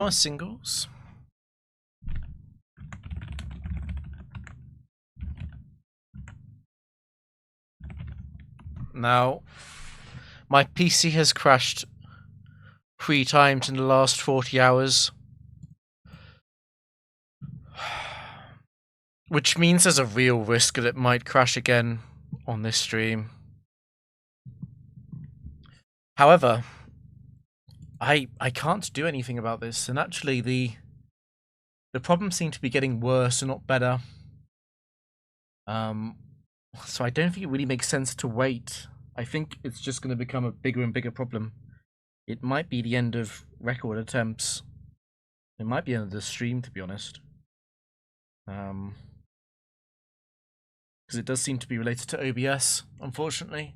More singles. Now, my PC has crashed 3 times in the last 40 hours. Which means there's a real risk that it might crash again on this stream. However, I can't do anything about this, and actually the problems seem to be getting worse and not better. So I don't think it really makes sense to wait. I think it's just going to become a bigger and bigger problem. It might be the end of record attempts. It might be the end of the stream, to be honest. Because it does seem to be related to OBS, unfortunately.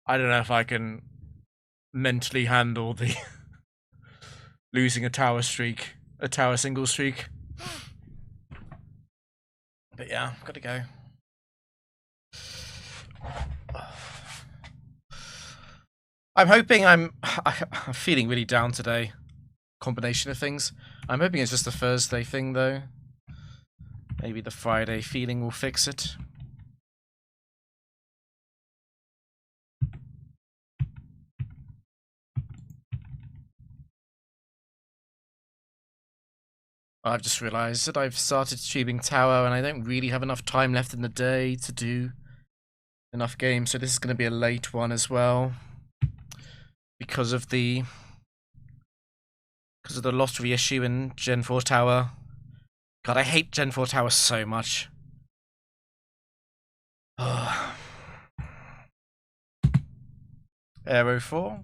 I don't know if I can mentally handle the losing a tower single streak. But yeah, gotta go. I'm hoping I'm feeling really down today. Combination of things. I'm hoping it's just a Thursday thing though. Maybe the Friday feeling will fix it. I've just realised that I've started streaming Tower and I don't really have enough time left in the day to do enough games, so this is going to be a late one as well. Because of the lost reissue in Gen 4 Tower. God, I hate Gen 4 Tower so much. Aero 4.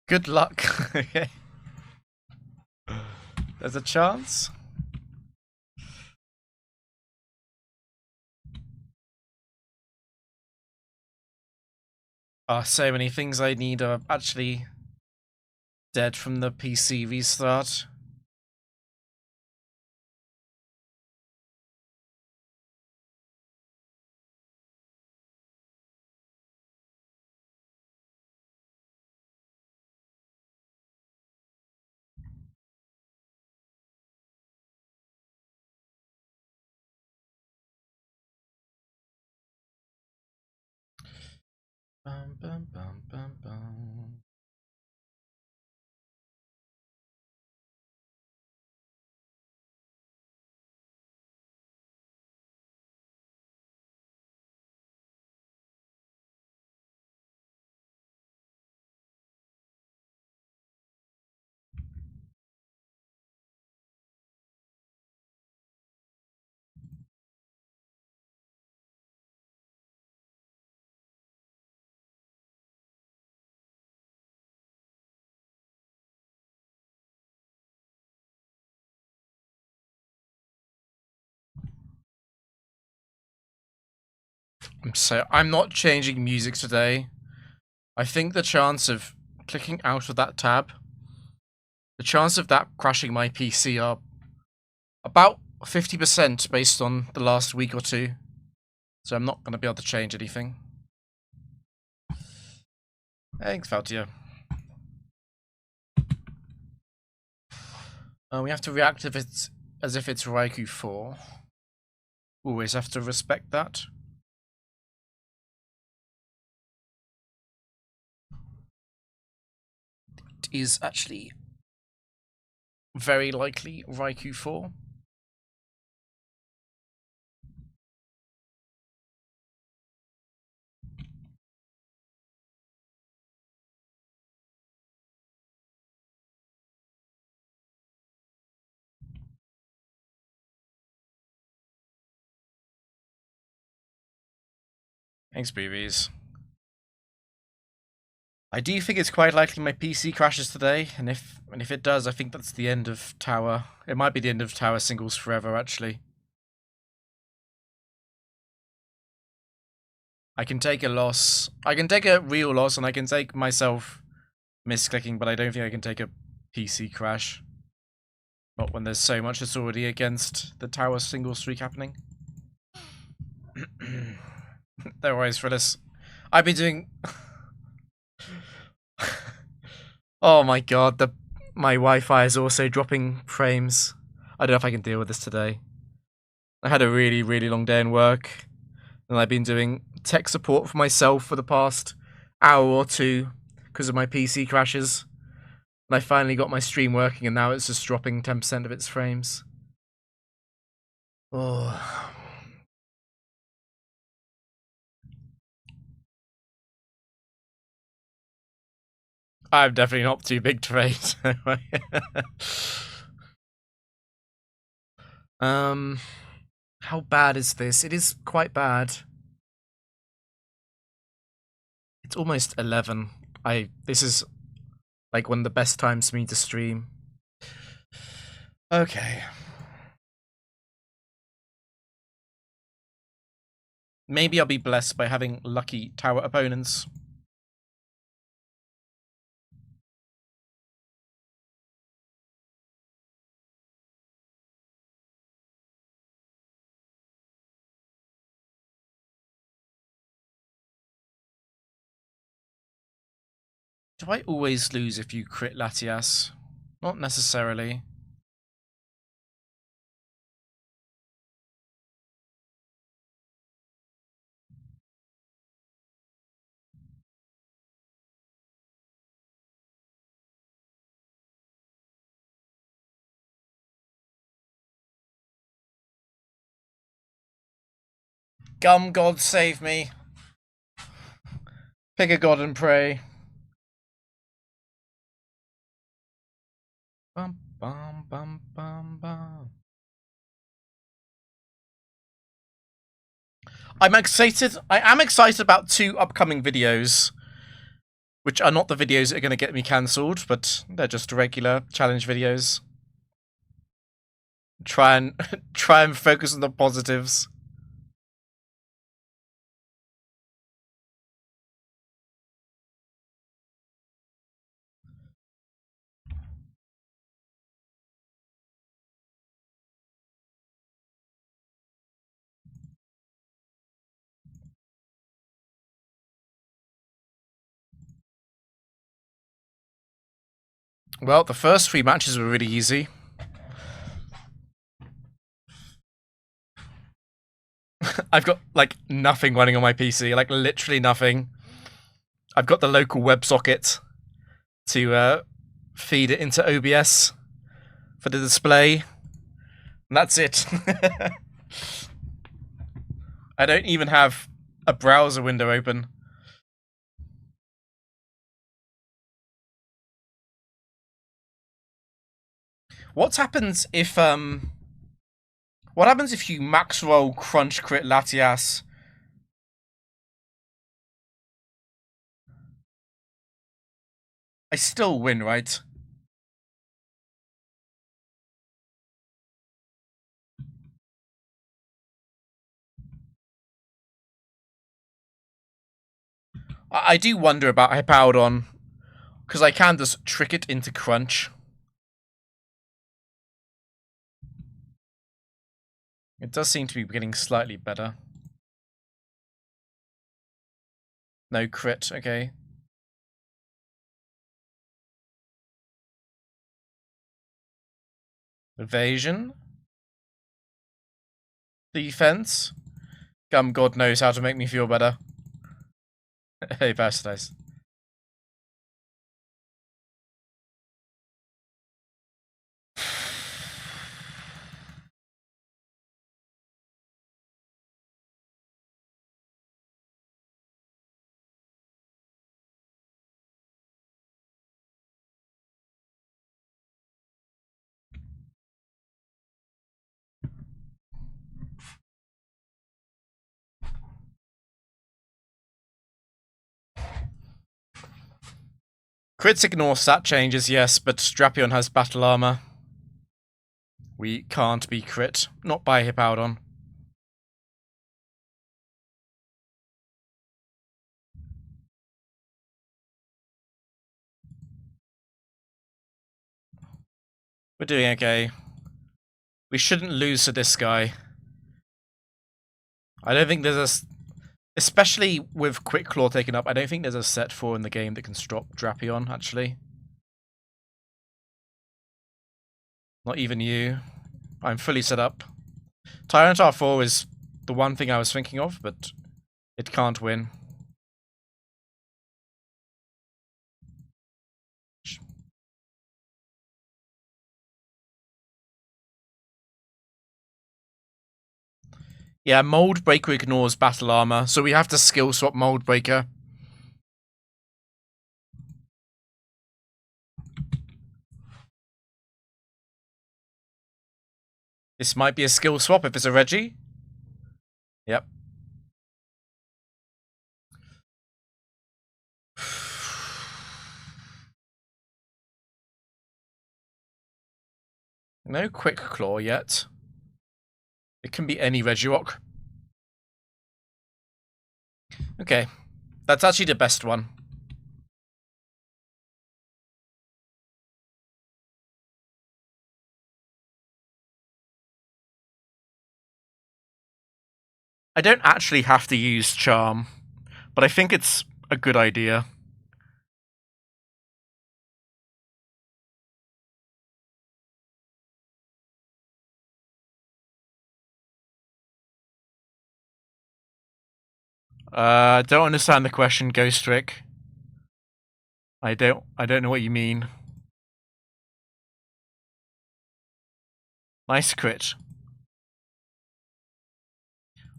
Good luck. Okay. There's a chance. So many things I need are actually dead from the PC restart. Bum, bum, bum, bum, bum. I'm not changing music today. I think the chance of clicking out of that tab, the chance of that crashing my PC are about 50% based on the last week or two. So I'm not going to be able to change anything. Thanks, Valtia. We have to react as if it's Raikou 4. Always have to respect that. It is actually very likely Raikou 4. Thanks, BBs. I do think it's quite likely my PC crashes today, and if it does, I think that's the end of Tower. It might be the end of Tower singles forever, actually. I can take a loss. I can take a real loss, and I can take myself misclicking, but I don't think I can take a PC crash. Not when there's so much that's already against the tower single streak happening. No worries, Frillis. I've been doing... Oh my god, my Wi-Fi is also dropping frames. I don't know if I can deal with this today. I had a really, really long day in work, and I've been doing tech support for myself for the past hour or two because of my PC crashes. And I finally got my stream working, and now it's just dropping 10% of its frames. Oh. I'm definitely not too big to raid. How bad is this? It is quite bad. It's almost 11. This is like one of the best times for me to stream. Okay. Maybe I'll be blessed by having lucky tower opponents. Do I always lose if you crit Latias? Not necessarily. Gum god save me. Pick a god and pray. Bum bum bum bum bum. I'm excited. I am excited about 2 upcoming videos, which are not the videos that are going to get me cancelled, but they're just regular challenge videos. Try and focus on the positives. Well, the first 3 matches were really easy. I've got, like, nothing running on my PC. Like, literally nothing. I've got the local WebSocket to feed it into OBS for the display. And that's it. I don't even have a browser window open. What happens if you max roll crunch crit Latias? I still win, right? I do wonder about Hippowdon, because I can just trick it into crunch. It does seem to be getting slightly better. No crit, okay. Evasion. Defense. Gum God knows how to make me feel better. Hey, Paradise. Crits ignore stat changes, yes, but Drapion has battle armor. We can't be crit. Not by Hippowdon. We're doing okay. We shouldn't lose to this guy. I don't think there's a... Especially with Quick Claw taken up, I don't think there's a set 4 in the game that can stop Drapion, actually. Not even you. I'm fully set up. Tyranitar 4 is the one thing I was thinking of, but it can't win. Yeah, Mold Breaker ignores Battle Armor, so we have to skill swap Mold Breaker. This might be a skill swap if it's a Reggie. Yep. No Quick Claw yet. It can be any Regirock. Okay. That's actually the best one. I don't actually have to use Charm, but I think it's a good idea. Don't understand the question, Ghost Trick. I don't know what you mean. Nice crit.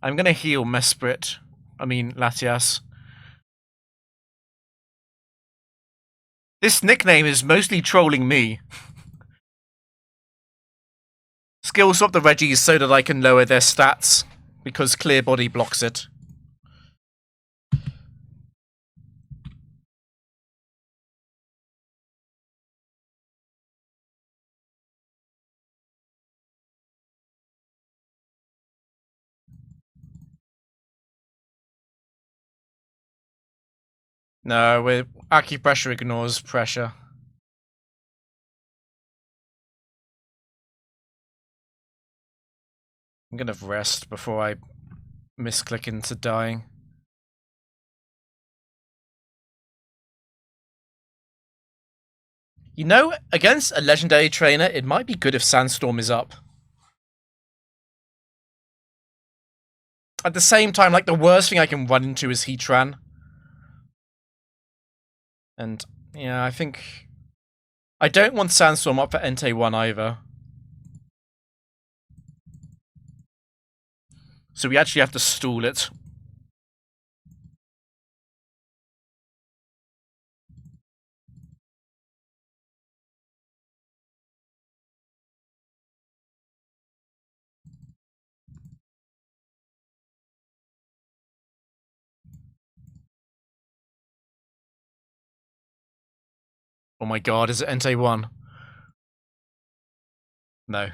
I'm gonna heal Mesprit. I mean, Latias. This nickname is mostly trolling me. Skill swap the Reggies so that I can lower their stats, because Clear Body blocks it. No, Acupressure ignores pressure. I'm gonna rest before I misclick into dying. You know, against a legendary trainer, it might be good if Sandstorm is up. At the same time, like, the worst thing I can run into is Heatran. And, yeah, I think... I don't want Sandstorm up for Entei 1 either. So we actually have to stall it. Oh my god, is it Entei 1? No.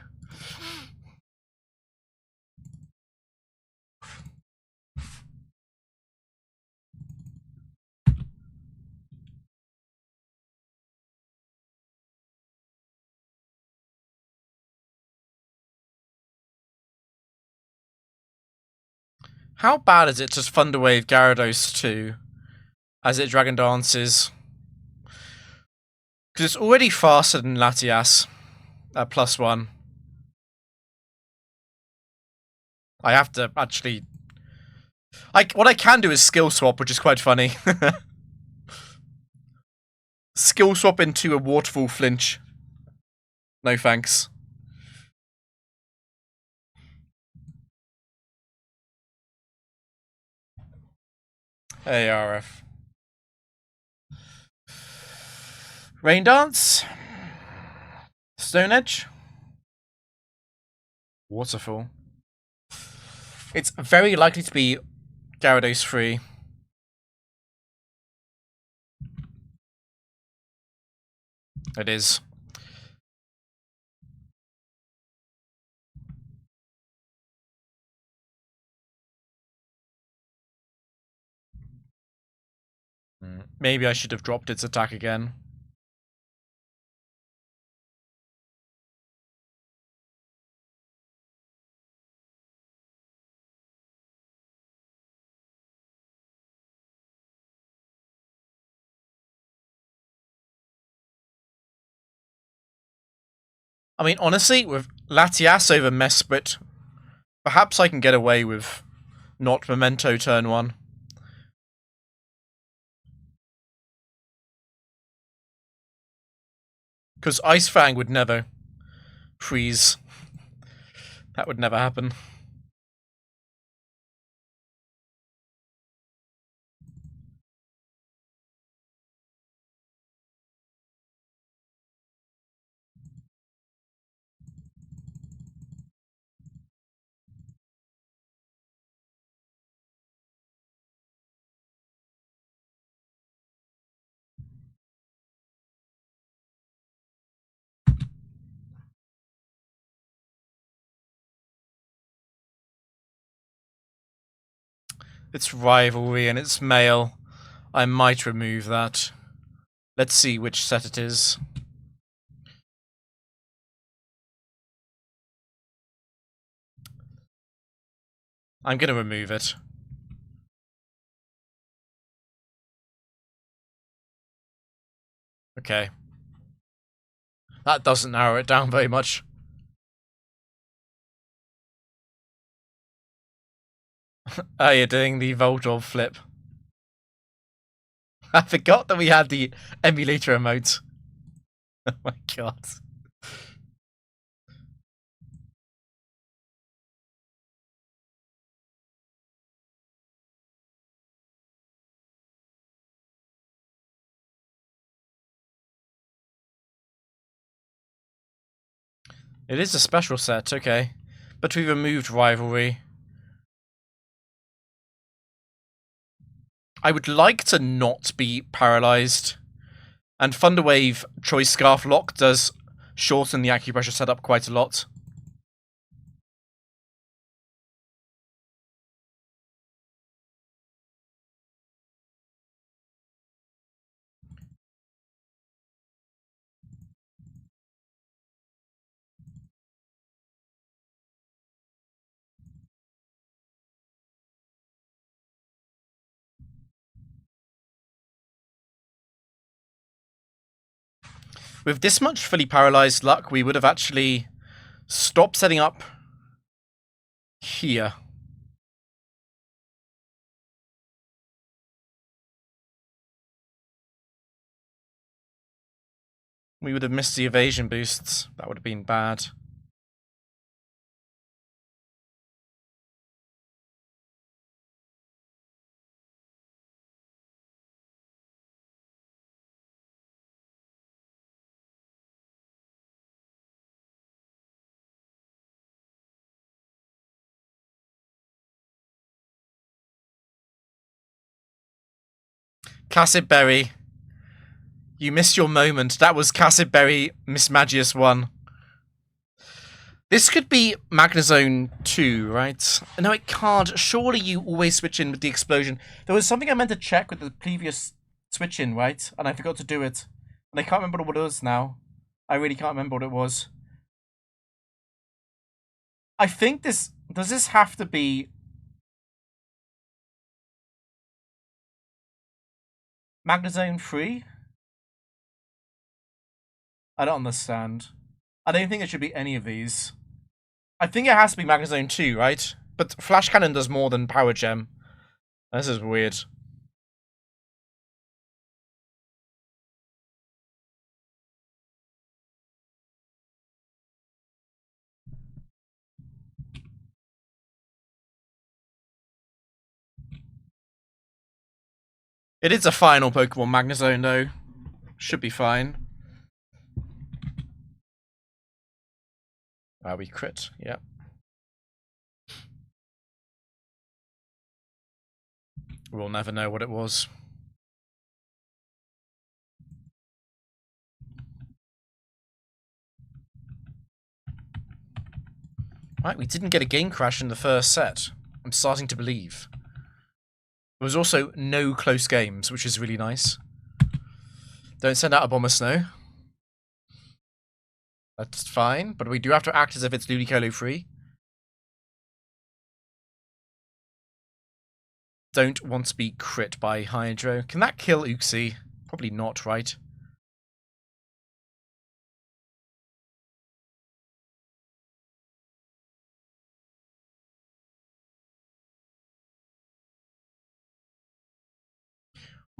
How bad is it to Thunder Wave Gyarados 2 as it Dragon Dances? Because it's already faster than Latias at +1. I have to actually... what I can do is skill swap, which is quite funny. Skill swap into a Waterfall Flinch. No thanks. Hey, RF. Rain Dance. Stone Edge. Waterfall. It's very likely to be Gyarados 3. It is. Maybe I should have dropped its attack again. I mean, honestly, with Latias over Mesprit, perhaps I can get away with not Memento turn 1. Because Ice Fang would never freeze. That would never happen. It's rivalry and it's male. I might remove that. Let's see which set it is. I'm gonna remove it. Okay. That doesn't narrow it down very much. Oh, you're doing the Voltorb flip. I forgot that we had the emulator emote. Oh my god. It is a special set, okay. But we removed rivalry. I would like to not be paralyzed. And Thunderwave Choice Scarf Lock does shorten the acupressure setup quite a lot. With this much fully paralyzed luck, we would have actually stopped setting up here. We would have missed the evasion boosts. That would have been bad. Cassid Berry. You missed your moment. That was Cassid Berry Mismagius 1. This could be Magnezone 2, right? No, it can't. Surely you always switch in with the explosion. There was something I meant to check with the previous switch in, right? And I forgot to do it. And I can't remember what it was now. I really can't remember what it was. I think this... Does this have to be... Magnezone 3? I don't understand. I don't think it should be any of these. I think it has to be Magnezone 2, right? But Flash Cannon does more than Power Gem. This is weird. It is a final Pokemon Magnezone, though. Should be fine. We crit, yeah. We'll never know what it was. Right, we didn't get a game crash in the first set. I'm starting to believe. There was also no close games, which is really nice. Don't send out a Bomber Snow. That's fine, but we do have to act as if it's Ludicolo free. Don't want to be crit by Hydro. Can that kill Uxie? Probably not, right?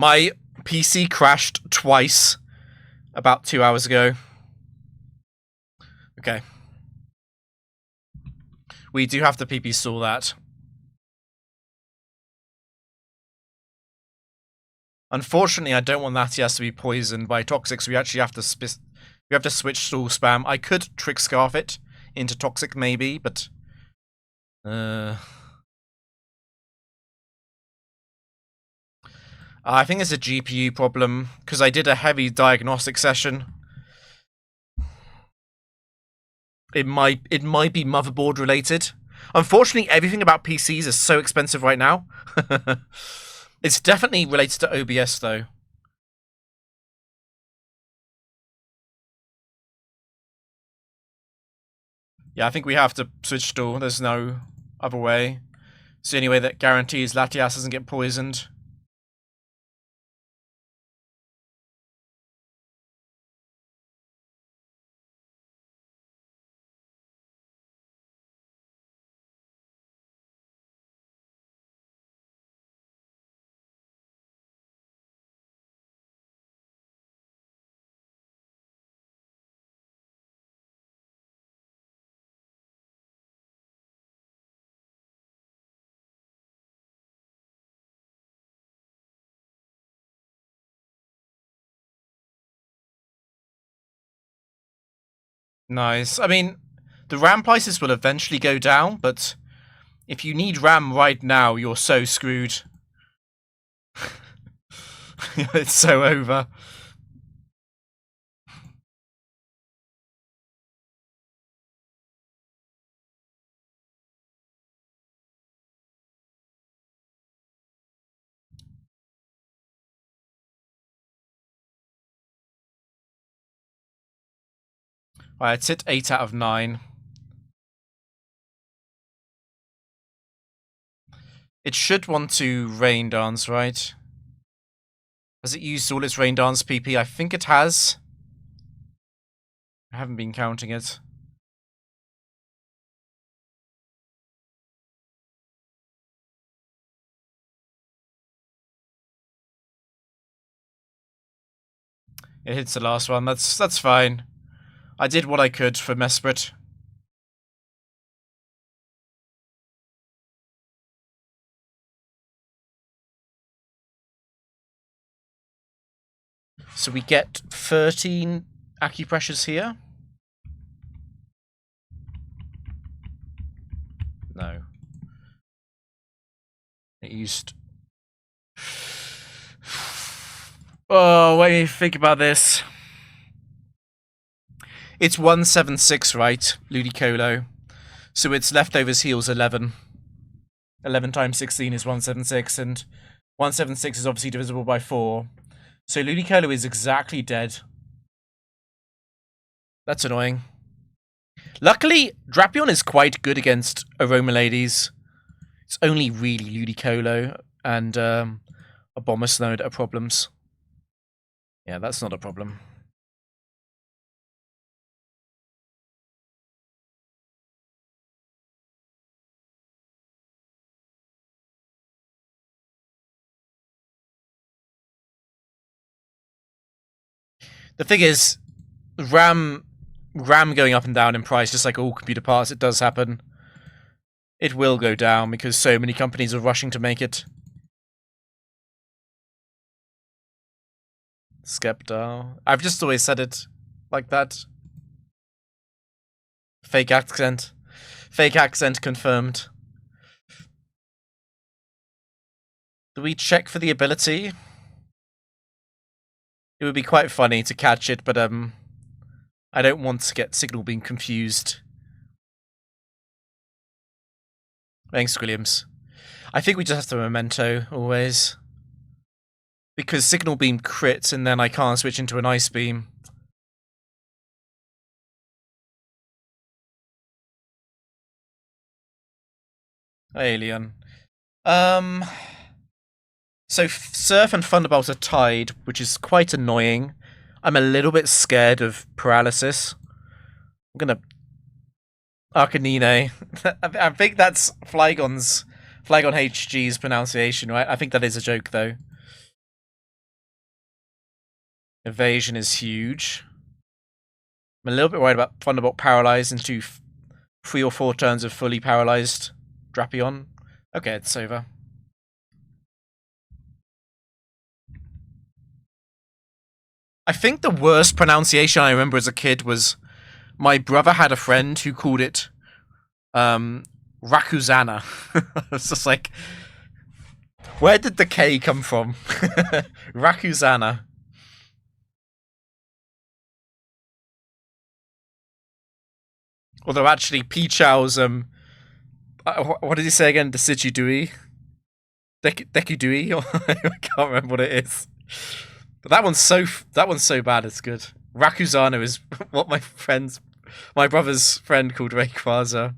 My PC crashed twice about 2 hours ago. Okay. We do have to PP stall that. Unfortunately, I don't want Latias to be poisoned by Toxic, so we actually have to switch stall spam. I could trick scarf it into Toxic maybe, but I think it's a GPU problem because I did a heavy diagnostic session. It might be motherboard related. Unfortunately, everything about PCs is so expensive right now. It's definitely related to OBS though. Yeah, I think we have to switch stall. There's no other way. It's the only way that guarantees Latias doesn't get poisoned. Nice. I mean, the RAM prices will eventually go down, but if you need RAM right now, you're so screwed. It's so over. Alright, it's hit 8 out of 9. It should want to rain dance, right? Has it used all its rain dance PP? I think it has. I haven't been counting it. It hits the last one. That's fine. I did what I could for Mesprit. So we get 13 acupressures here. No. It used... Oh, wait, think about this. It's 176, right? Ludicolo. So its leftovers heals 11. 11 times 16 is 176, and 176 is obviously divisible by 4. So Ludicolo is exactly dead. That's annoying. Luckily, Drapion is quite good against Aroma Ladies. It's only really Ludicolo and Abomasnow that are problems. Yeah, that's not a problem. The thing is, RAM going up and down in price, just like all computer parts, it does happen. It will go down because so many companies are rushing to make it. Skepta. I've just always said it like that. Fake accent. Fake accent confirmed. Do we check for the ability? It would be quite funny to catch it, but I don't want to get Signal Beam confused. Thanks, Williams. I think we just have to Memento, always. Because Signal Beam crits, and then I can't switch into an Ice Beam. Alien. So Surf and Thunderbolt are tied, which is quite annoying. I'm a little bit scared of Paralysis. I'm gonna... Arcanine. I think that's Flygon HG's pronunciation, right? I think that is a joke, though. Evasion is huge. I'm a little bit worried about Thunderbolt paralyzed into 3 or 4 turns of fully paralyzed Drapion. Okay, it's over. I think the worst pronunciation I remember as a kid was my brother had a friend who called it Rakuzana. It's just like, where did the K come from? Rakuzana. Although actually, Pichow's what did he say again? Decidueye? Dekudui? I can't remember what it is. But that one's so bad. It's good. Rakuzana is what my brother's friend called Rayquaza.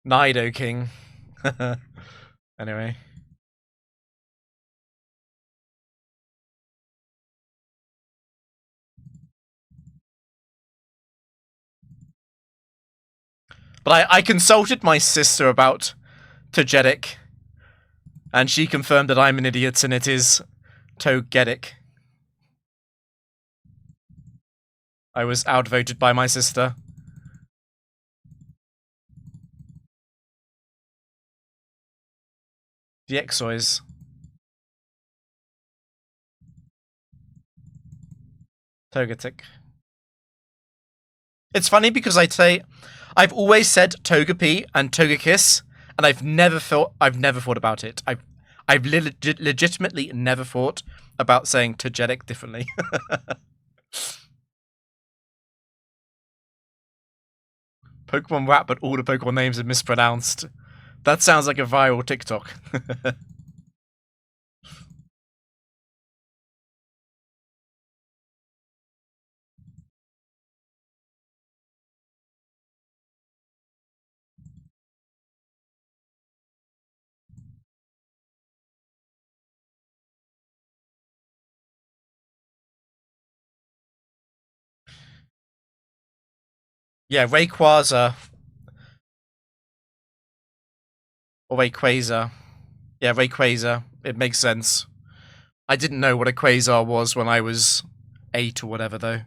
Nidoking. Anyway. But I consulted my sister about Togetic, and she confirmed that I'm an idiot and it is Togetic. I was outvoted by my sister. The Exois. Togetic. It's funny because I've always said Togepi and Togekiss, and I've never thought about it. I've legitimately never thought about saying Togetic differently. Pokemon rap, but all the Pokemon names are mispronounced. That sounds like a viral TikTok. Yeah, Rayquaza. Or Rayquaza. Yeah, Rayquaza. It makes sense. I didn't know what a Quasar was when I was 8 or whatever, though.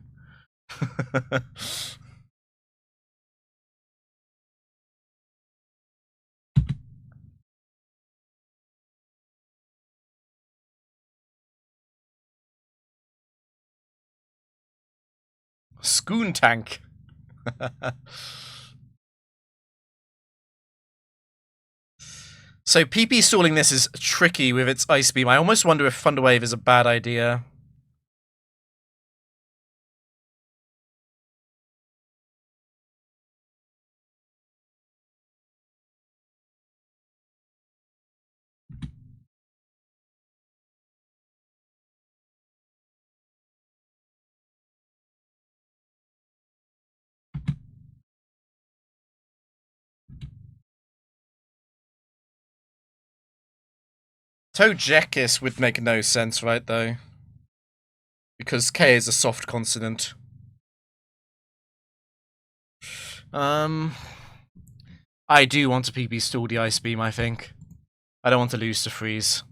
Schoontank. So PP stalling this is tricky with its Ice Beam. I almost wonder if Thunder Wave is a bad idea. Togekiss would make no sense, right, though? Because K is a soft consonant. I do want to PP stall the Ice Beam, I think. I don't want to lose to Freeze.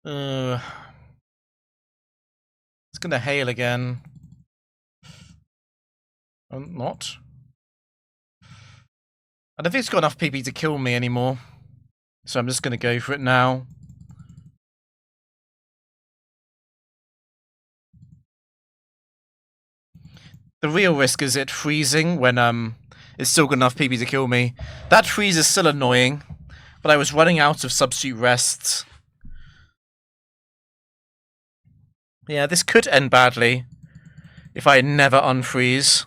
It's gonna hail again. Not. I don't think it's got enough PP to kill me anymore. So I'm just gonna go for it now. The real risk is it freezing when it's still got enough PP to kill me. That freeze is still annoying, but I was running out of substitute rests. Yeah, this could end badly if I never unfreeze.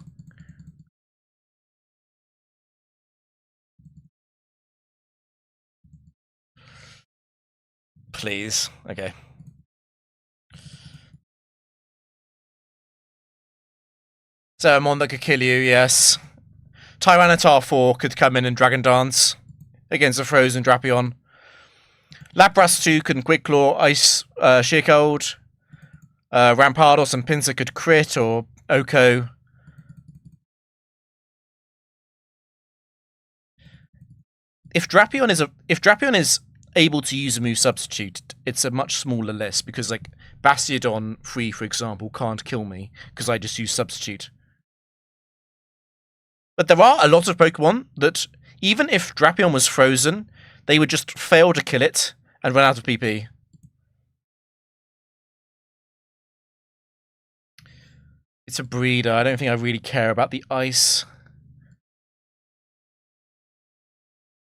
Please. Okay. Ceramon that could kill you, yes. Tyranitar 4 could come in and Dragon Dance against a frozen Drapion. Lapras 2 can Quick Claw, Ice, Sheer Cold. Rampardos and Pinsir could crit, or Oko. If Drapion is able to use a move substitute, it's a much smaller list because like Bastiodon 3, for example, can't kill me because I just use substitute. But there are a lot of Pokemon that, even if Drapion was frozen, they would just fail to kill it and run out of PP. It's a breeder. I don't think I really care about the ice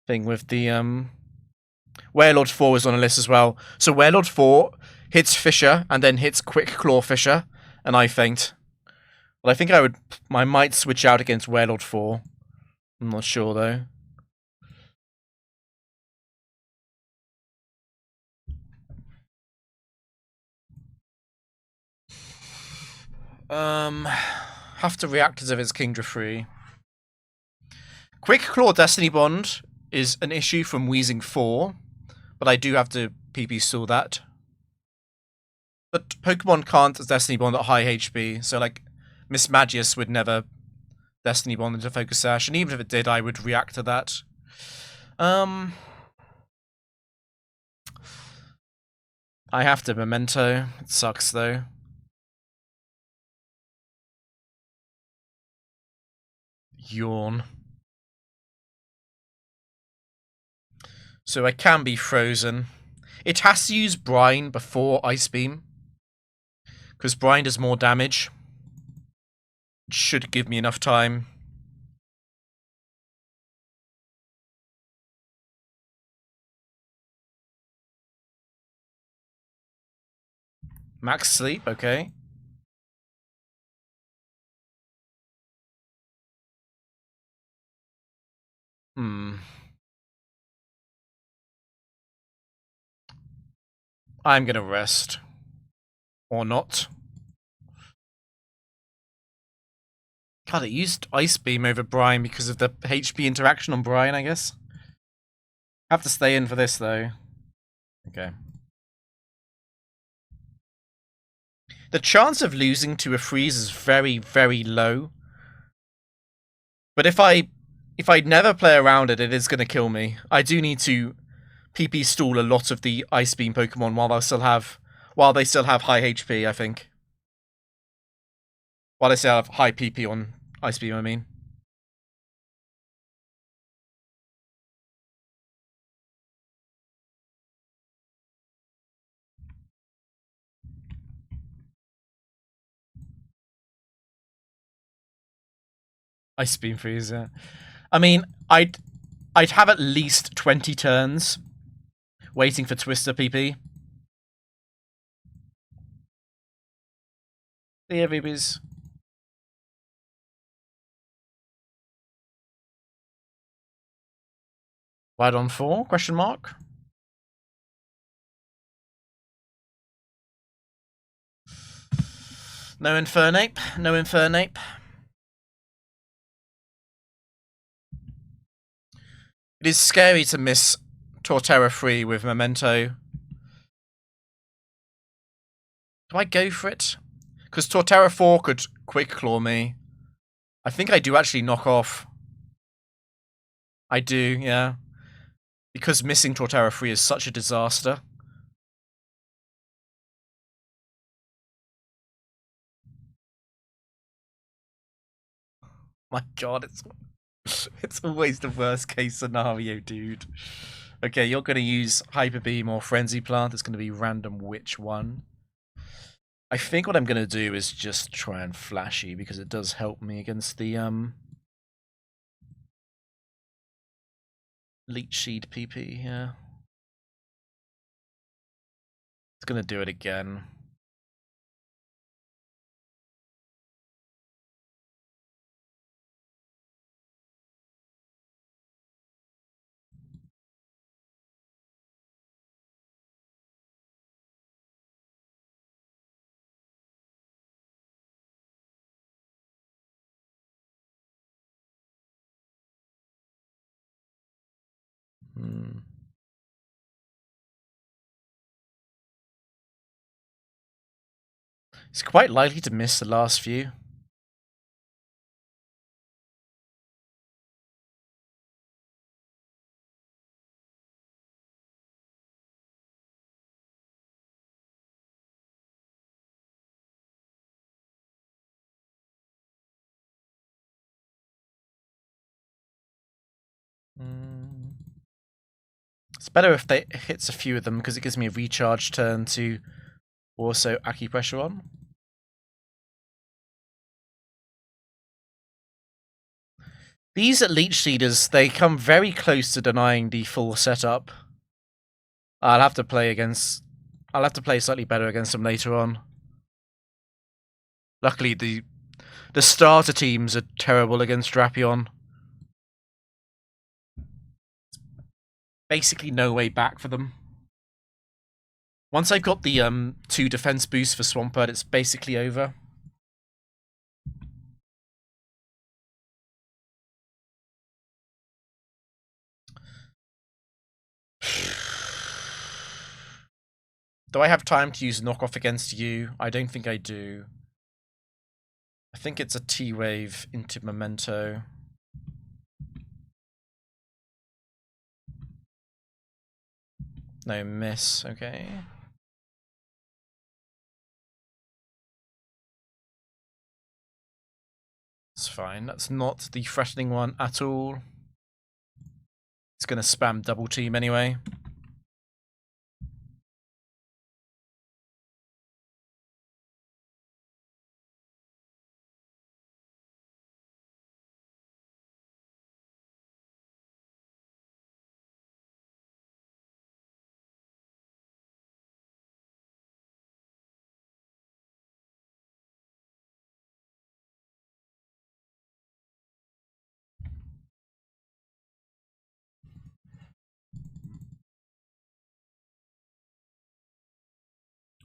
thing with the Werelord 4 is on a list as well. So Werelord 4 hits Fissure and then hits Quick Claw Fissure, and I faint. But I think I might switch out against Werelord 4. I'm not sure though. Have to react as if it's Kingdra 3. Quick Claw Destiny Bond is an issue from Weezing 4, but I do have to PP stall that. But Pokemon can't Destiny Bond at high HP, so like Miss Magius would never Destiny Bond into Focus Sash, and even if it did, I would react to that. I have to Memento. It sucks though. Yawn. So I can be frozen. It has to use Brine before Ice Beam, because Brine does more damage. It should give me enough time. Max Sleep, okay. I'm gonna rest. Or not. God, it used Ice Beam over Brine because of the HP interaction on Brine, I guess. Have to stay in for this, though. Okay. The chance of losing to a freeze is very, very low. But if I never play around it, it is going to kill me. I do need to PP stall a lot of the Ice Beam Pokemon while they still have high HP, I think. While they still have high PP on Ice Beam, I mean. Ice Beam Freeze, yeah. I mean, I'd have at least 20 turns waiting for Twister PP. The VPs. Wide on 4? Question mark. No Infernape. No Infernape. It is scary to miss Torterra 3 with Memento. Do I go for it? Because Torterra 4 could Quick Claw me. I think I do actually knock off. I do, yeah. Because missing Torterra 3 is such a disaster. My god, it's always the worst case scenario, dude. Okay, you're going to use Hyper Beam or Frenzy Plant. It's going to be random which one. I think what I'm going to do is just try and flashy, because it does help me against the Leech Seed PP, yeah. It's going to do it again. It's quite likely to miss the last few. It's better if they hits a few of them, because it gives me a recharge turn to also acupressure on. These Leech Seeders, they come very close to denying the full setup. I'll have to play slightly better against them later on. Luckily, the starter teams are terrible against Drapion. Basically no way back for them. Once I've got the 2 defense boosts for Swampert, it's basically over. Do I have time to use knockoff against you? I don't think I do. I think it's a T-Wave into Memento. No miss, okay. It's fine. That's not the threatening one at all. It's going to spam double team anyway.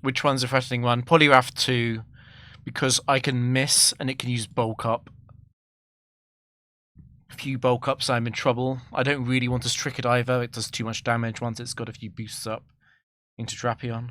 Which one's the threatening one? Poliwrath 2, because I can miss and it can use bulk up. A few bulk ups, I'm in trouble. I don't really want to trick it either. It does too much damage once it's got a few boosts up into Drapion.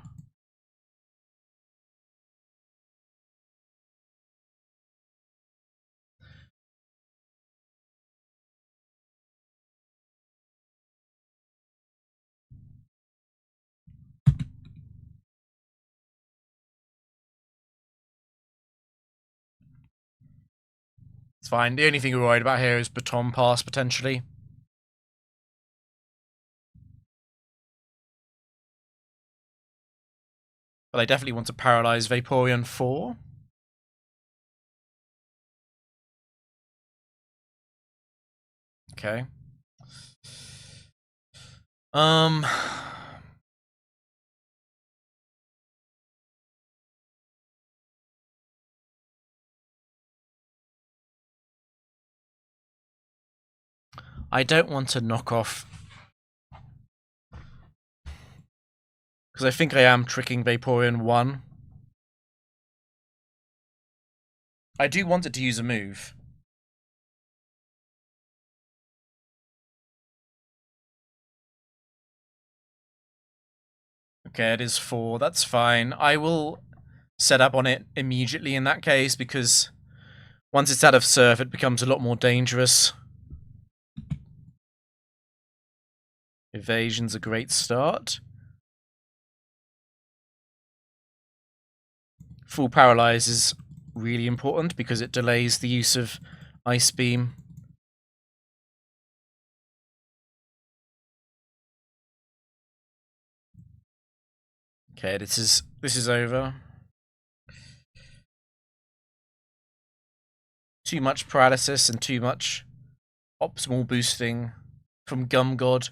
It's fine. The only thing we're worried about here is Baton Pass, potentially. But I definitely want to paralyze Vaporeon 4. Okay. I don't want to knock off, because I think I am tricking Vaporeon 1. I do want it to use a move. Okay, it is 4. That's fine. I will set up on it immediately in that case, because once it's out of surf, it becomes a lot more dangerous. Evasion's a great start. Full Paralyze is really important because it delays the use of Ice Beam. Okay, this is over. Too much paralysis and too much optimal boosting from Gum God.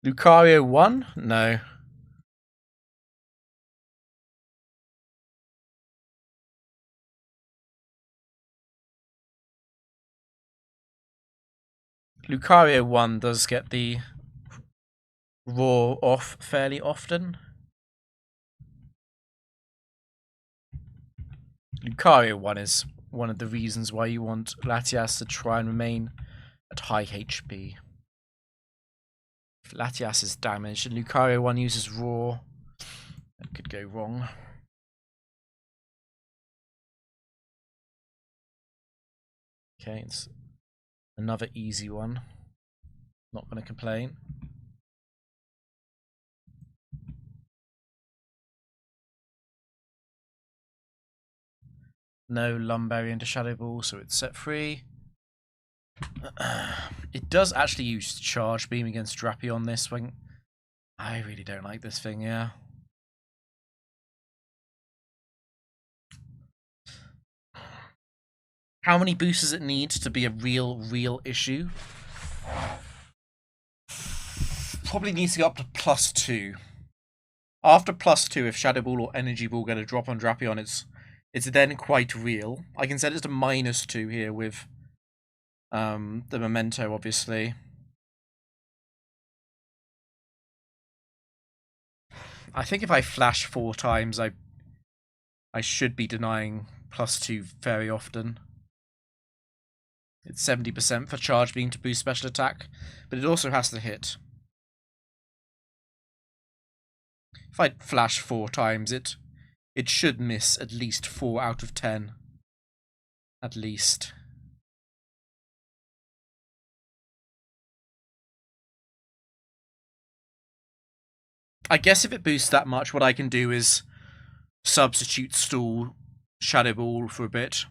Lucario 1? No. Lucario 1 does get the Roar off fairly often. Lucario 1 is one of the reasons why you want Latias to try and remain at high HP. If Latias is damaged and Lucario 1 uses Roar, that could go wrong. Okay, it's another easy one. Not going to complain. No Lumberry into Shadow Ball, so it's set free. It does actually use Charge Beam against Drapion this swing. I really don't like this thing, yeah. How many boosts does it need to be a real issue? Probably needs to go up to +2. After +2, if Shadow Ball or Energy Ball get a drop on Drapion, it's then quite real. I can set it to -2 here with the Memento, obviously. I think if I flash 4 times, I should be denying +2 very often. It's 70% for Charge Beam to boost special attack, but it also has to hit. If I flash 4 times, it should miss at least 4 out of 10. At least. I guess if it boosts that much, what I can do is substitute Stall Shadow Ball for a bit.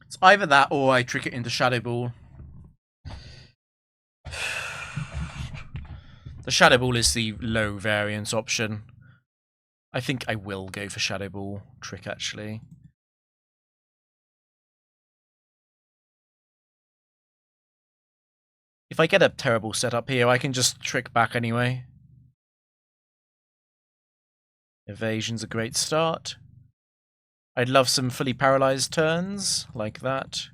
It's either that or I trick it into Shadow Ball. The Shadow Ball is the low variance option. I think I will go for Shadow Ball trick, actually. If I get a terrible setup here, I can just trick back anyway. Evasion's a great start. I'd love some fully paralyzed turns, like that.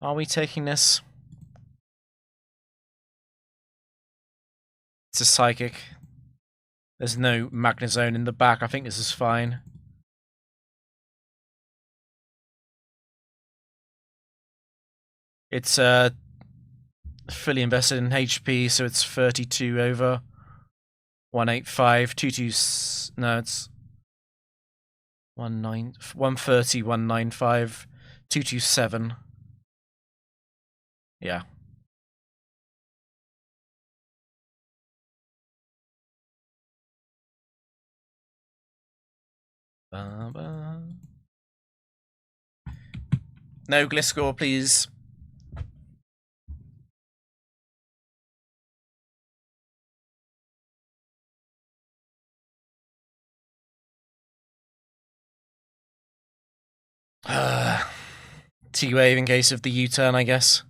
Are we taking this? It's a Psychic. There's no Magnezone in the back. I think this is fine. It's fully invested in HP, so it's 32 over 185, 22. No, it's 130, 195, 227. Yeah. No Gliscor, please. T-Wave in case of the U-turn, I guess.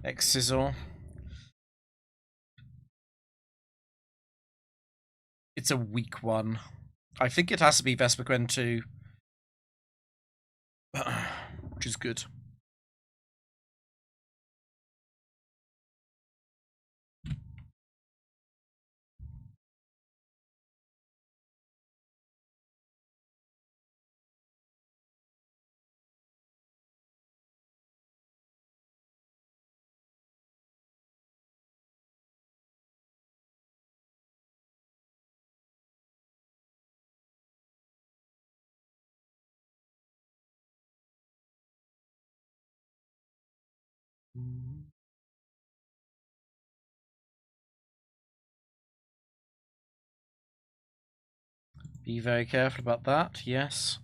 X-Sizzle. It's a weak one. I think it has to be Vespiquen too. Which is good. Be very careful about that, yes.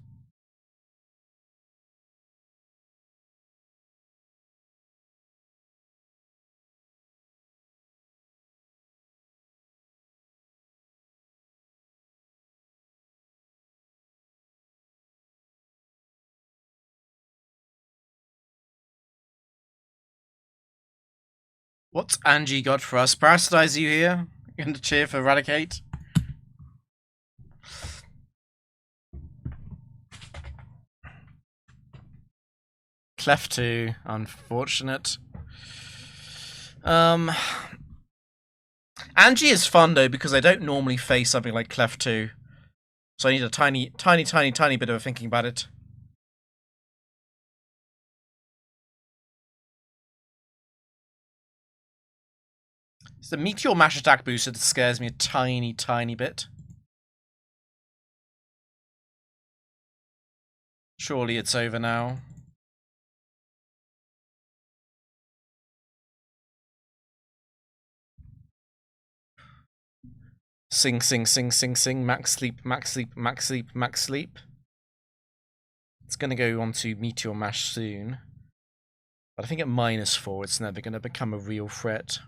What's Angie got for us? Parasitize you here? You going to cheer for Eradicate? Clef 2, unfortunate. Angie is fun though because I don't normally face something like Clef 2. So I need a tiny bit of thinking about it. It's the Meteor Mash attack booster that scares me a tiny bit. Surely it's over now. Sing, sing, sing, sing, sing. Max sleep, max sleep, max sleep, max sleep. It's going to go on to Meteor Mash soon. But I think at -4, it's never going to become a real threat.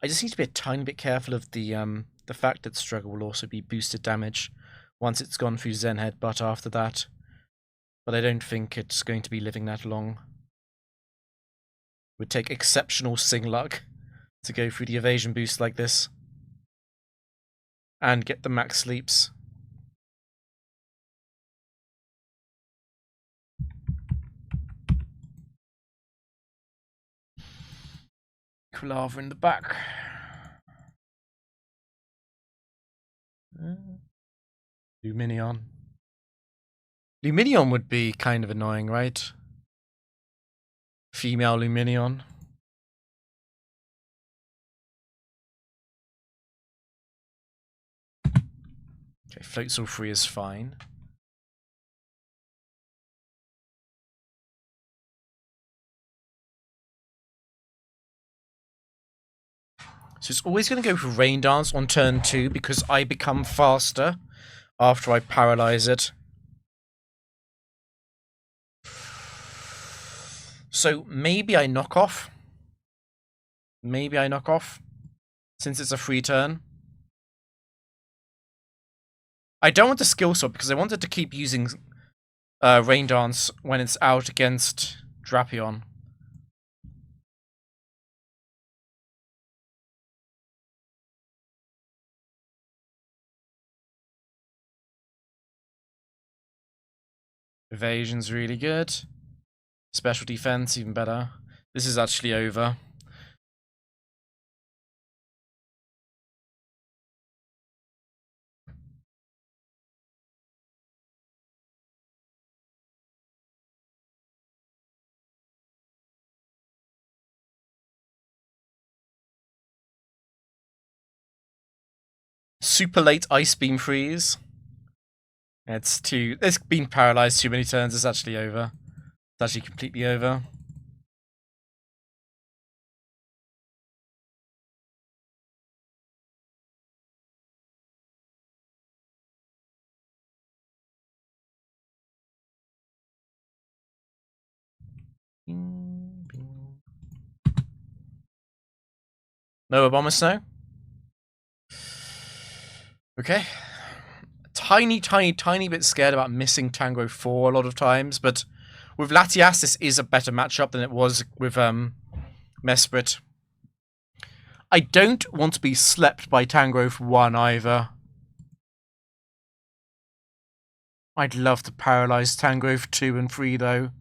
I just need to be a tiny bit careful of the fact that Struggle will also be boosted damage once it's gone through Zen Headbutt after that. But I don't think it's going to be living that long. It would take exceptional Sing luck to go through the evasion boost like this. And get the max sleeps. Quilava in the back. Luminion. Luminion would be kind of annoying, right? Female Luminion. Okay, Floatzel free is fine. So it's always going to go for Rain Dance on turn 2 because I become faster after I paralyze it. So maybe I knock off. Maybe I knock off since it's a free turn. I don't want to skill swap because I wanted to keep using Rain Dance when it's out against Drapion. Evasion's really good. Special defense, even better. This is actually over. Super late Ice Beam freeze. It's been paralyzed too many turns, it's actually over. It's actually completely over. No Abomasnow? Okay. Tiny bit scared about missing Tangrowth 4 a lot of times, but with Latias, this is a better matchup than it was with Mesprit. I don't want to be slept by Tangrowth 1 either. I'd love to paralyze Tangrowth 2 and 3 though.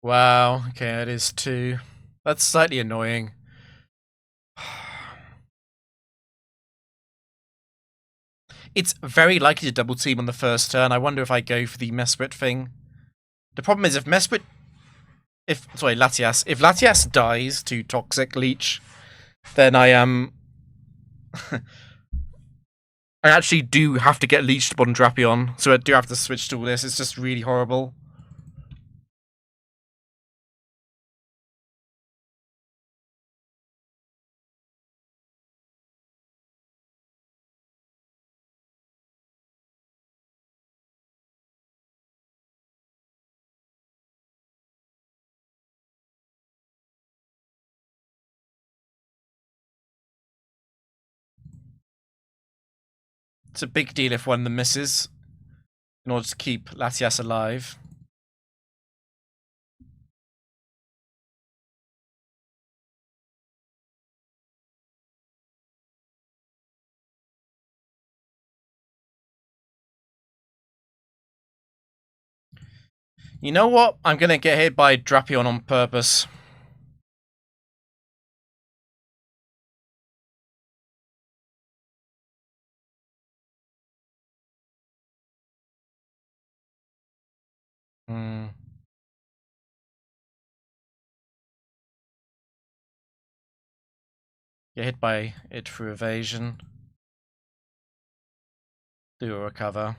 Wow, okay, it is 2. That's slightly annoying. It's very likely to double team on the first turn. I wonder if I go for the Mesprit thing. The problem is if Mesprit... If Latias dies to Toxic Leech, then I am. I actually do have to get leeched upon Drapion, so I do have to switch to all this. It's just really horrible. It's a big deal if one of them misses, in order to keep Latias alive. You know what? I'm gonna get hit by Drapion on purpose. Hmm. Get hit by it through evasion. Do a recover.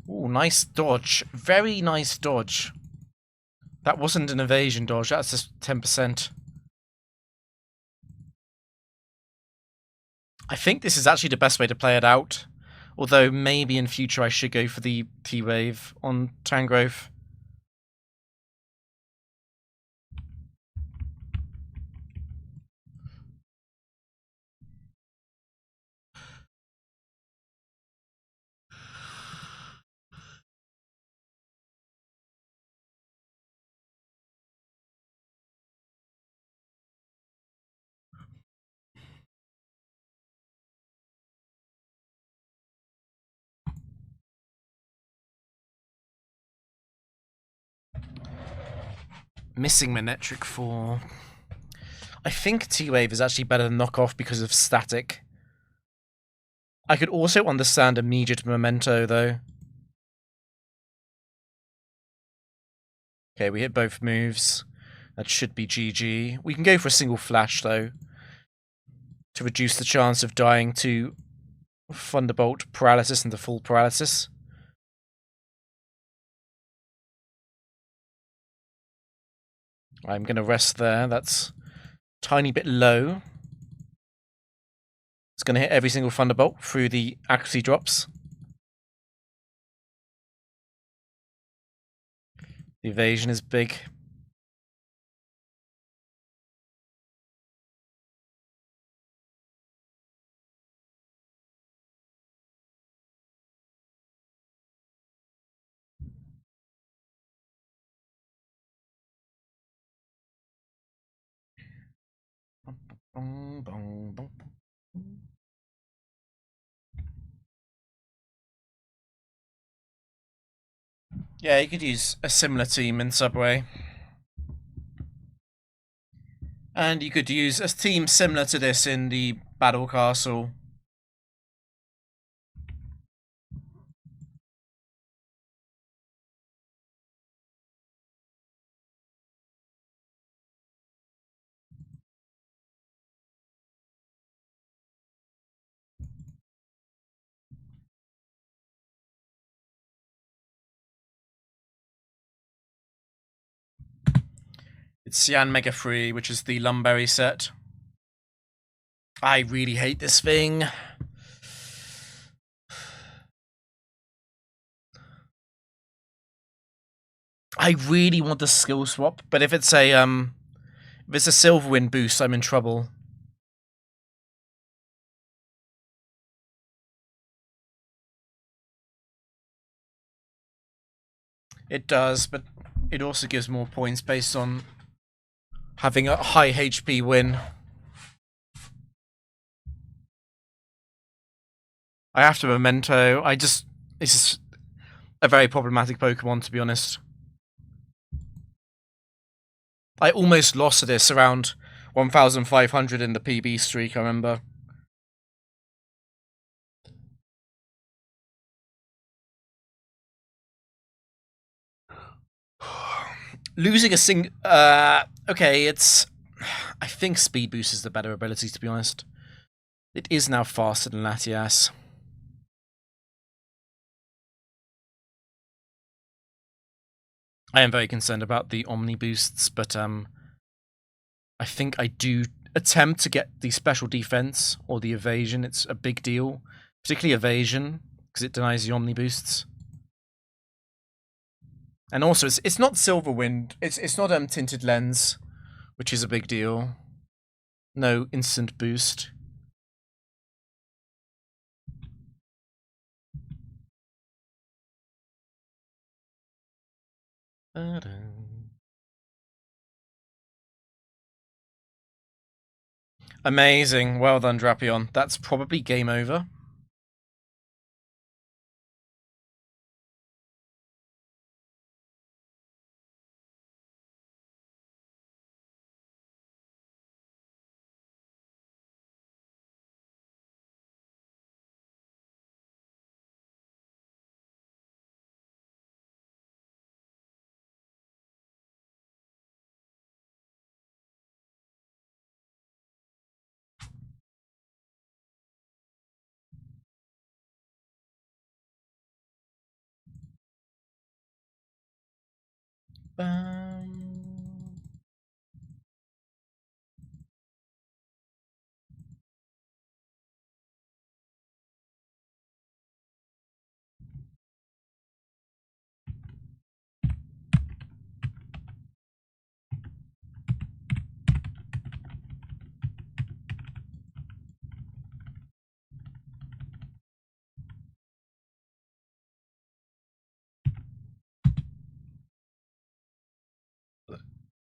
Ooh, nice dodge. Very nice dodge. That wasn't an evasion dodge, that's just 10%. I think this is actually the best way to play it out. Although maybe in future I should go for the T-Wave on Tangrowth. Missing Manectric 4. I think T-Wave is actually better than Knockoff because of static. I could also understand immediate Memento, though. Okay, we hit both moves. That should be GG. We can go for a single flash, though, to reduce the chance of dying to Thunderbolt paralysis and the full paralysis. I'm going to rest there. That's a tiny bit low. It's going to hit every single Thunderbolt through the accuracy drops. The evasion is big. Yeah, you could use a similar team in Subway. And you could use a team similar to this in the Battle Castle. It's Cyan Mega Free, which is the Lumberry set. I really hate this thing. I really want the skill swap, but if it's a Silverwind boost, I'm in trouble. It does, but it also gives more points based on having a high HP win. I have to Memento. It's just a very problematic Pokemon, to be honest. I almost lost to this around 1,500 in the PB streak, I remember. Losing a okay, it's... I think Speed Boost is the better ability, to be honest. It is now faster than Latias. I am very concerned about the Omni boosts, but I think I do attempt to get the special defense or the evasion. It's a big deal, particularly evasion, because it denies the Omni boosts. And also, it's not Silverwind. It's not Tinted Lens, which is a big deal. No instant boost. Amazing. Well done, Drapion. That's probably game over.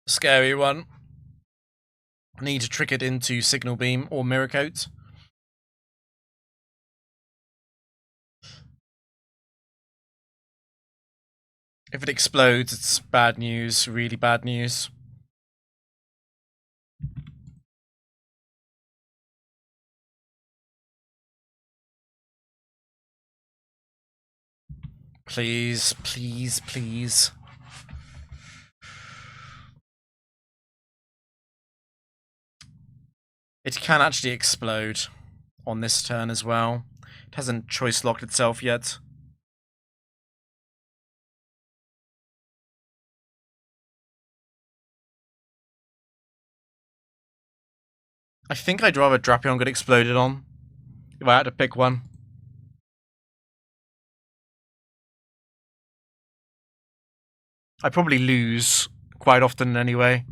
Scary one. Need to trick it into Signal Beam or Mirror Coat. If it explodes, it's bad news, really bad news. Please, please, please. It can actually explode on this turn as well. It hasn't choice locked itself yet. I think I'd rather Drapion get exploded on, if I had to pick one. I probably lose quite often anyway.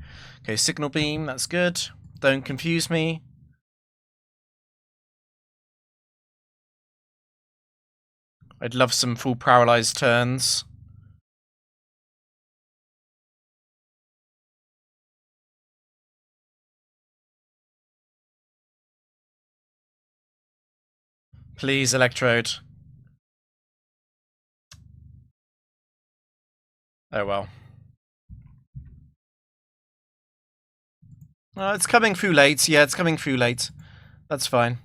Okay, Signal Beam, that's good. Don't confuse me. I'd love some full paralyzed turns. Please, Electrode. Oh well. It's coming through late. Yeah, it's coming through late. That's fine.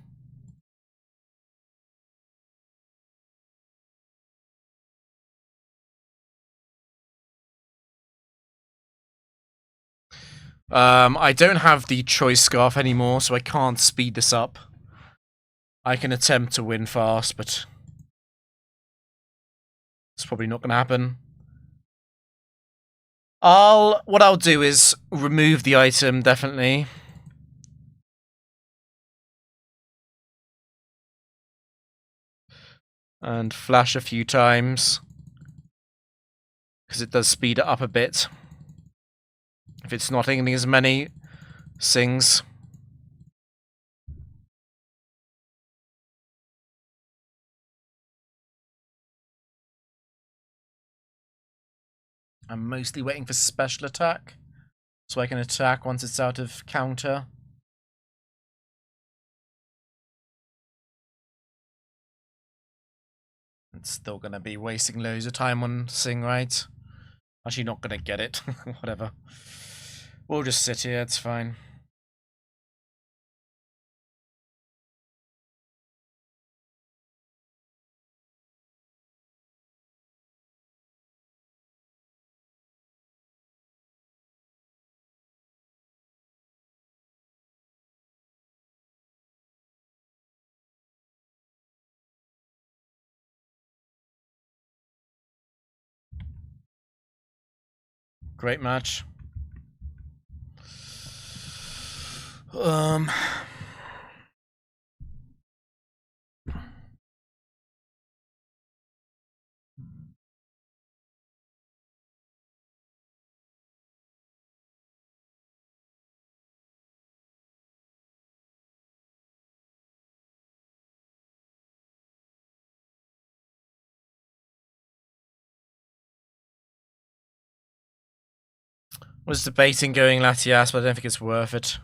I don't have the choice scarf anymore, so I can't speed this up. I can attempt to win fast, but it's probably not going to happen. What I'll do is remove the item, definitely. And flash a few times. Because it does speed it up a bit. If it's not getting as many sings. I'm mostly waiting for special attack. So I can attack once it's out of counter. It's still going to be wasting loads of time on Sing, right? Actually not going to get it. Whatever. We'll just sit here, it's fine. Great match. Was debating going Latias, but I don't think it's worth it.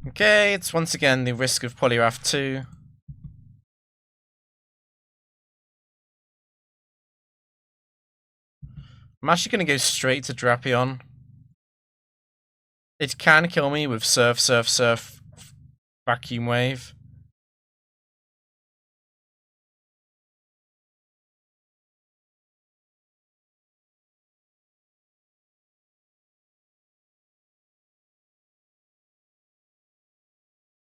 Okay, it's once again the risk of Poliwrath 2. I'm actually going to go straight to Drapion. It can kill me with Surf, Surf, Surf, Vacuum Wave.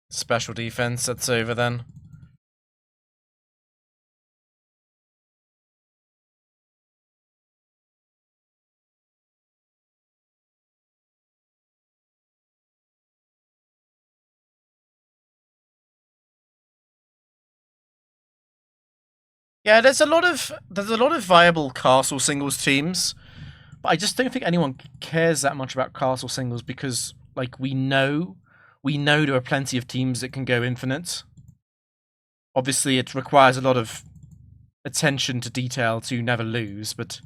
Special defense, that's over then. Yeah, there's a lot of viable castle singles teams, but I just don't think anyone cares that much about castle singles because, like, we know there are plenty of teams that can go infinite. Obviously, it requires a lot of attention to detail to never lose, but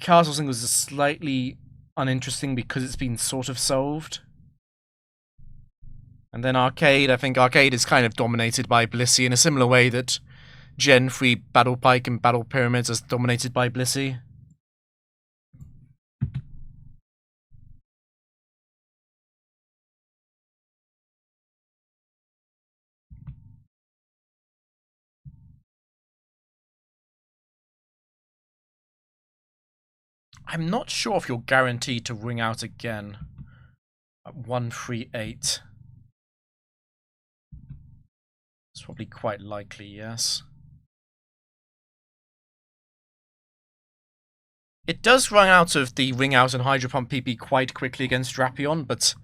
castle singles is slightly uninteresting because it's been sort of solved. And then Arcade, I think Arcade is kind of dominated by Blissey in a similar way that Gen 3 Battle Pike and Battle Pyramids is dominated by Blissey. I'm not sure if you're guaranteed to ring out again at 138. It's probably quite likely, yes. It does run out of the ring out and Hydro Pump PP quite quickly against Drapion, but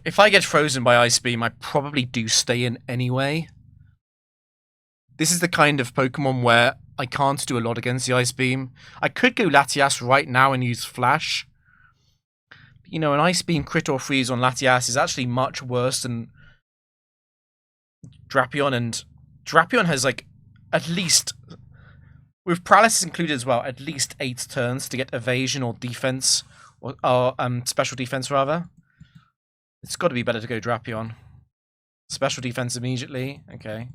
if I get frozen by Ice Beam, I probably do stay in anyway. This is the kind of Pokemon where I can't do a lot against the Ice Beam. I could go Latias right now and use Flash. But, you know, an Ice Beam crit or freeze on Latias is actually much worse than Drapion, and Drapion has, like, at least, with Paralysis included as well, at least 8 turns to get evasion or defense, or special defense rather. It's got to be better to go Drapion. Special defense immediately, okay.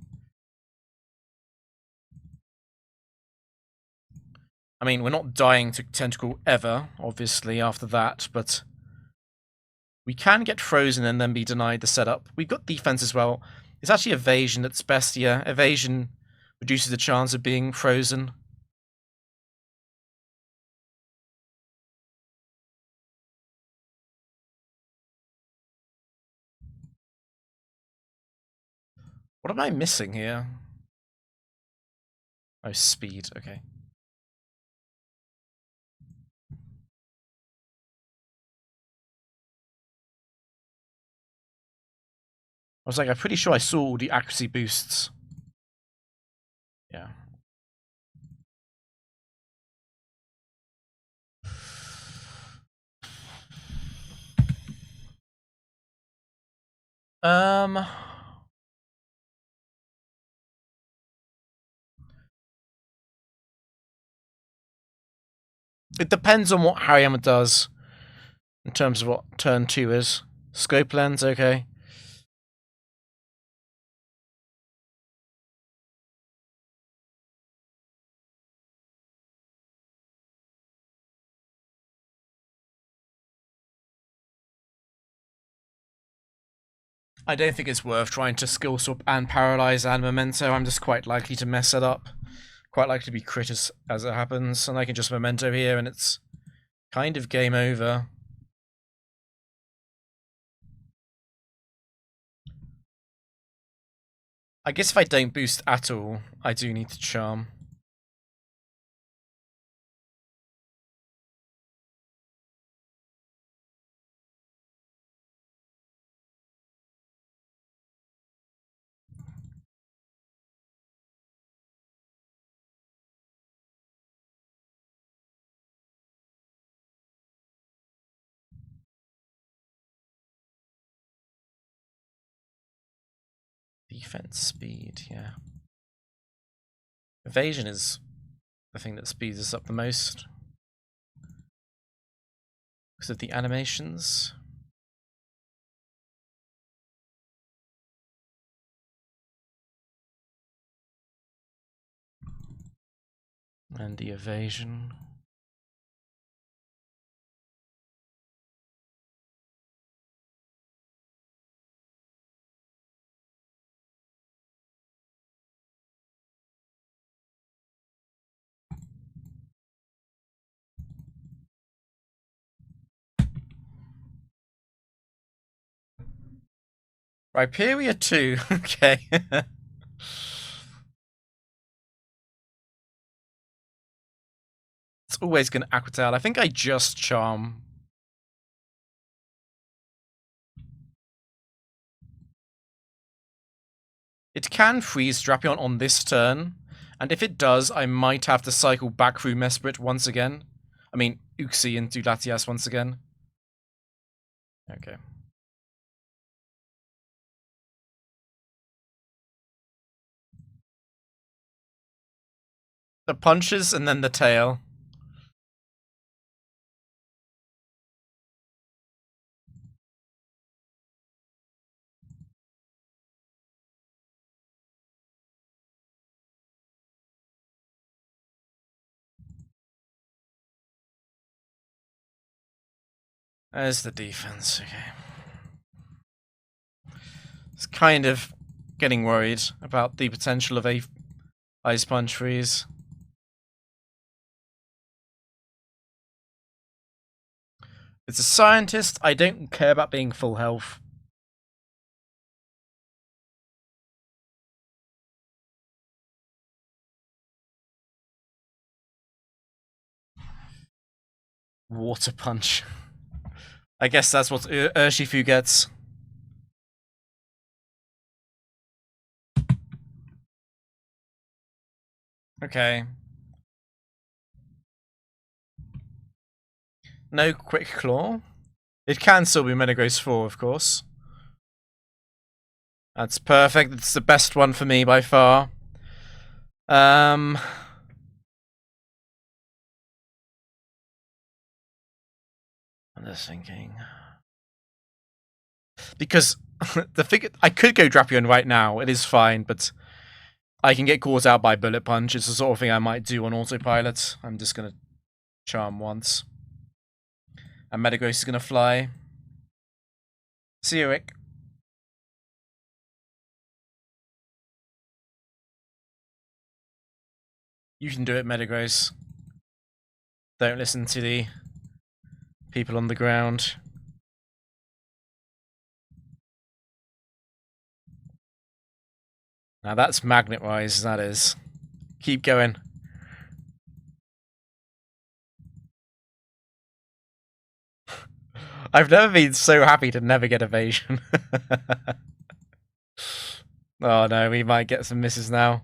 I mean, we're not dying to Tentacle ever, obviously, after that, but we can get frozen and then be denied the setup. We've got defense as well. It's actually evasion that's best, yeah. Evasion reduces the chance of being frozen. What am I missing here? Oh, speed, okay. I was like, I'm pretty sure I saw all the accuracy boosts. Yeah. It depends on what Hariyama does in terms of what turn 2 is. Scope lens, okay. I don't think it's worth trying to skill swap and paralyze and memento. I'm just quite likely to mess it up. Quite likely to be crit as it happens, and I can just memento here and it's kind of game over. I guess if I don't boost at all, I do need to charm. Defense speed, yeah. Evasion is the thing that speeds us up the most. Because of the animations. And the evasion. Rhyperia 2, okay. It's always going to Aquatail. I think I just charm. It can freeze Drapion on this turn, and if it does, I might have to cycle back through Mesprit once again. I mean, Uxie into Latias once again. Okay. The punches and then the tail. There's the defense, okay. It's kind of getting worried about the potential of a Ice Punch freeze. It's a scientist, I don't care about being full health. Water Punch. I guess that's what Urshifu gets. Okay. No Quick Claw. It can still be Metagross 4, of course. That's perfect. It's the best one for me by far. I'm just thinking. Because the figure I could go Drapion right now, it is fine, but I can get caught out by Bullet Punch. It's the sort of thing I might do on autopilot. I'm just gonna charm once. And Metagross is gonna fly. See you, Rick. You can do it, Metagross. Don't listen to the people on the ground. Now that's Magnet Rise, that is. Keep going. I've never been so happy to never get evasion. Oh no, we might get some misses now.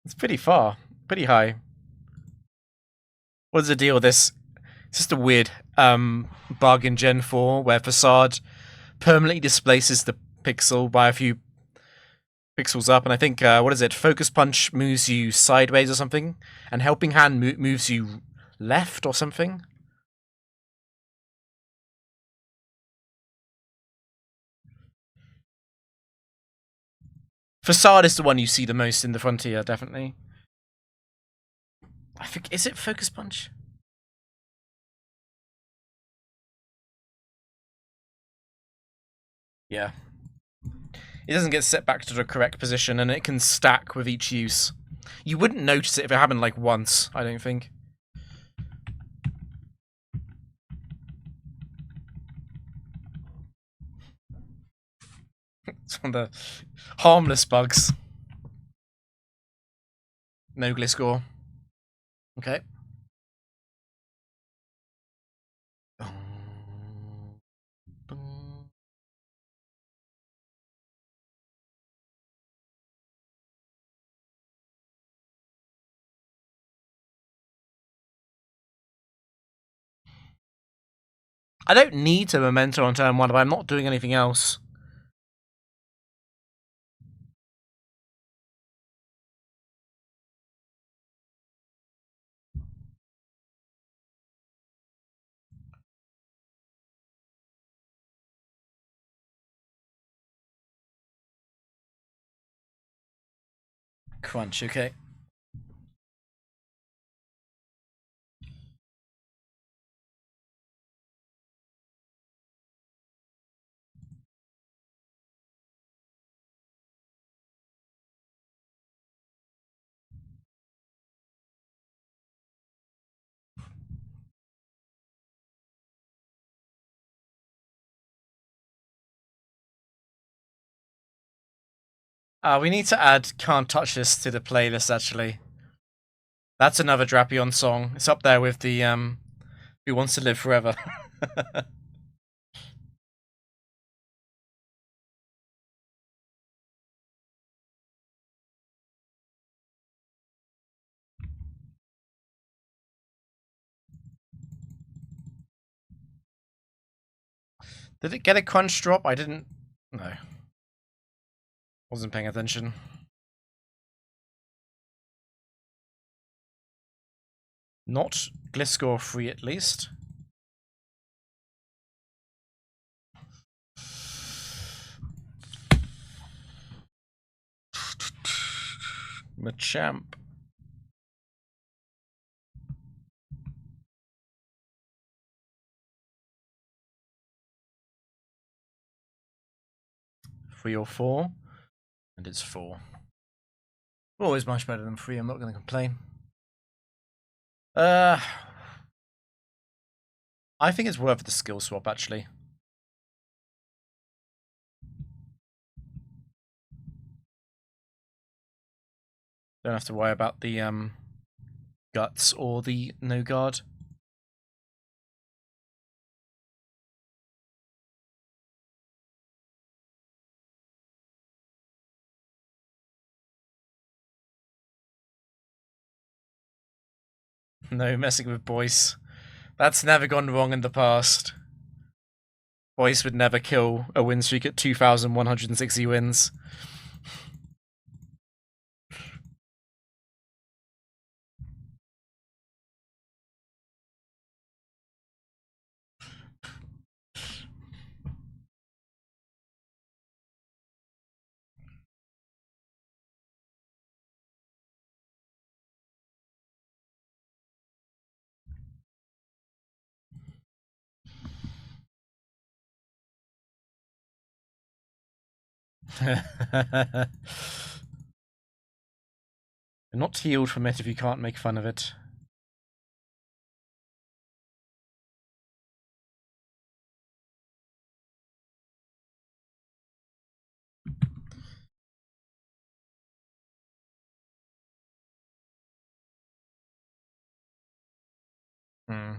It's pretty far, pretty high. What's the deal with this? It's just a weird bug in Gen 4 where Facade permanently displaces the pixel by a few pixels up, and I think, what is it? Focus Punch moves you sideways or something, and Helping Hand moves you left or something. Facade is the one you see the most in the Frontier, definitely. I think, is it Focus Punch? Yeah. It doesn't get set back to the correct position, and it can stack with each use. You wouldn't notice it if it happened like once, I don't think. It's one of the harmless bugs. No Gliscor. Okay. I don't need to Memento on turn 1 if I'm not doing anything else. Crunch, okay. We need to add Can't Touch This to the playlist, actually. That's another Drapion song. It's up there with the, Who Wants to Live Forever. Did it get a crunch drop? I didn't... No. Wasn't paying attention. Not Gliscor free, at least. Machamp. Three or four. And it's 4. Always much better than 3, I'm not going to complain. I think it's worth the skill swap, actually. Don't have to worry about the guts or the no guard. No messing with Boyce. That's never gone wrong in the past. Boyce would never kill a win streak at 2,160 wins. You're not healed from it if you can't make fun of it. Hmm.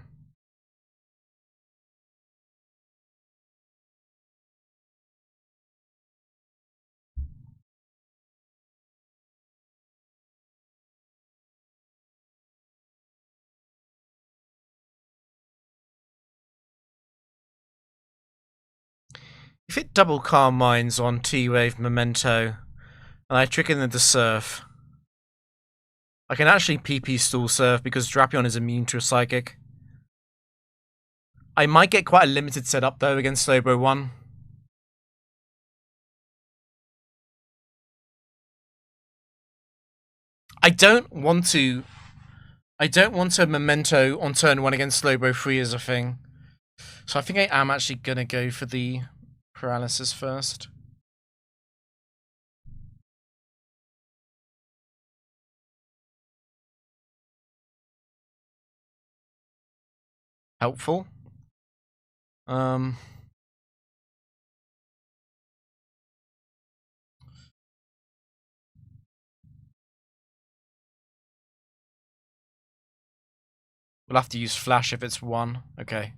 If it double calm mines on T-Wave Memento, and I trick in the Surf, I can actually PP stall Surf because Drapion is immune to a Psychic. I might get quite a limited setup though against Slowbro 1. I don't want to Memento on turn 1 against Slowbro 3 as a thing. So I think I am actually gonna go for the Paralysis first. Helpful. We'll have to use Flash if it's 1. Okay.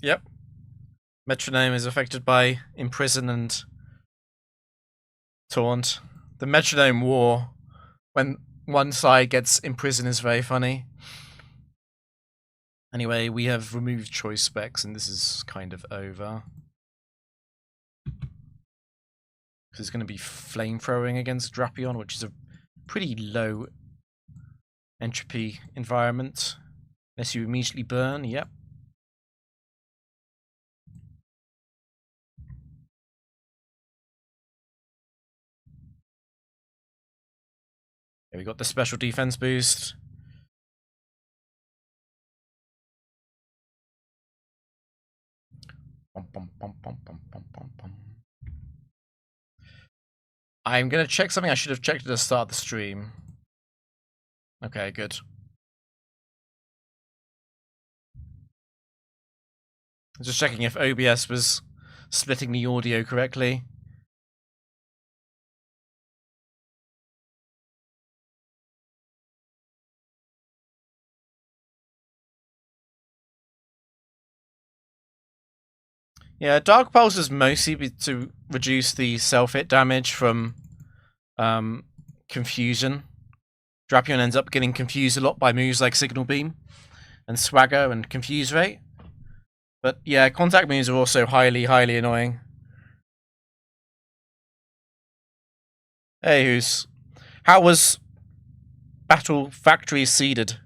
Yep. Metronome is affected by Imprison and Taunt. The Metronome War, when one side gets Imprisoned, is very funny. Anyway, we have removed choice specs, and this is kind of over. Because it's going to be flamethrowing against Drapion, which is a pretty low entropy environment. Unless you immediately burn, yep. Okay, we got the special defense boost. I'm going to check something I should have checked at the start of the stream. Okay, good. Just checking if OBS was splitting the audio correctly. Yeah, Dark Pulse is mostly to reduce the self-hit damage from Confusion. Drapion ends up getting confused a lot by moves like Signal Beam and Swagger and Confuse Rate. But yeah, contact moves are also highly, highly annoying. Hey, who's... How was Battle Factory seeded?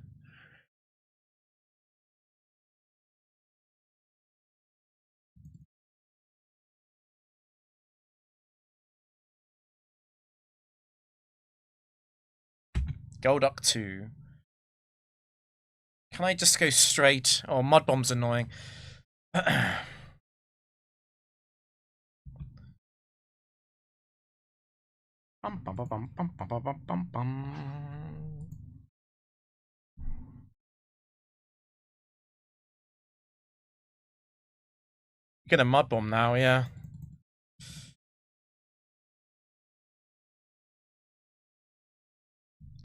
Golduck 2. Can I just go straight? Oh, Mud Bomb's annoying. Get a Mud Bomb now, yeah.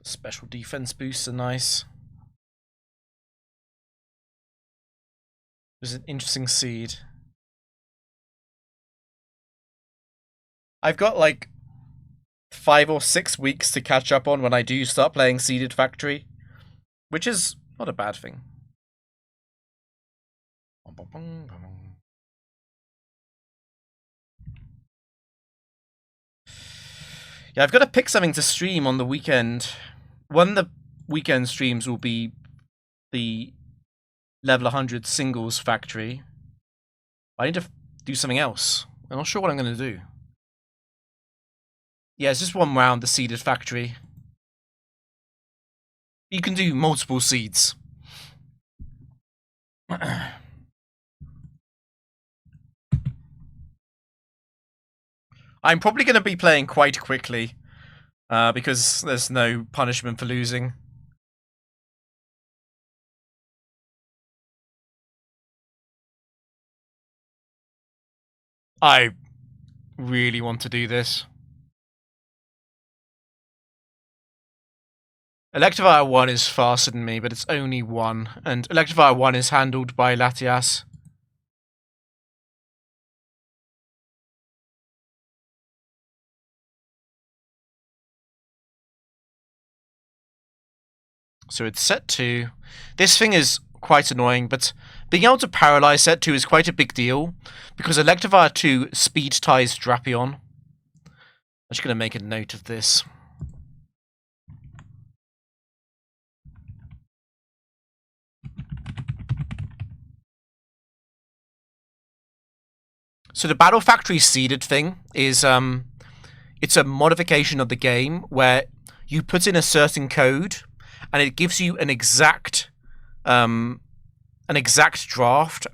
Special defense boosts are nice. It was an interesting seed. I've got like 5 or 6 weeks to catch up on when I do start playing Seeded Factory, which is not a bad thing. Yeah, I've got to pick something to stream on the weekend. One of the weekend streams will be the level 100 singles factory. I need to do something else. I'm not sure what I'm going to do. Yeah, it's just one round, the seeded factory. You can do multiple seeds. I'm probably going to be playing quite quickly, because there's no punishment for losing. I really want to do this. Electivire 1 is faster than me, but it's only 1. And Electivire 1 is handled by Latias. So it's set 2. This thing is quite annoying, but being able to paralyze set 2 is quite a big deal, because Electivire 2 speed ties Drapion. I'm just going to make a note of this. So the Battle Factory seeded thing is it's a modification of the game where you put in a certain code and it gives you an exact draft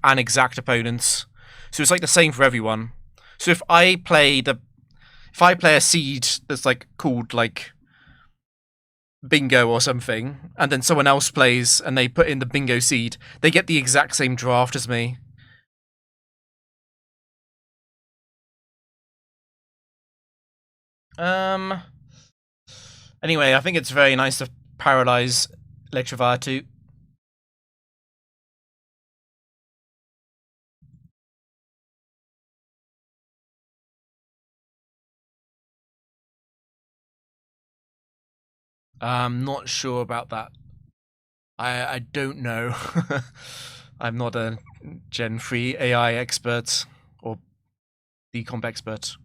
and exact opponents. So it's like the same for everyone. So if I play a seed that's like called like bingo or something, and then someone else plays and they put in the bingo seed, they get the exact same draft as me. Anyway, I think it's very nice to paralyze Electivire 2. I'm not sure about that. I don't know. I'm not a Gen 3 AI expert or decomp expert.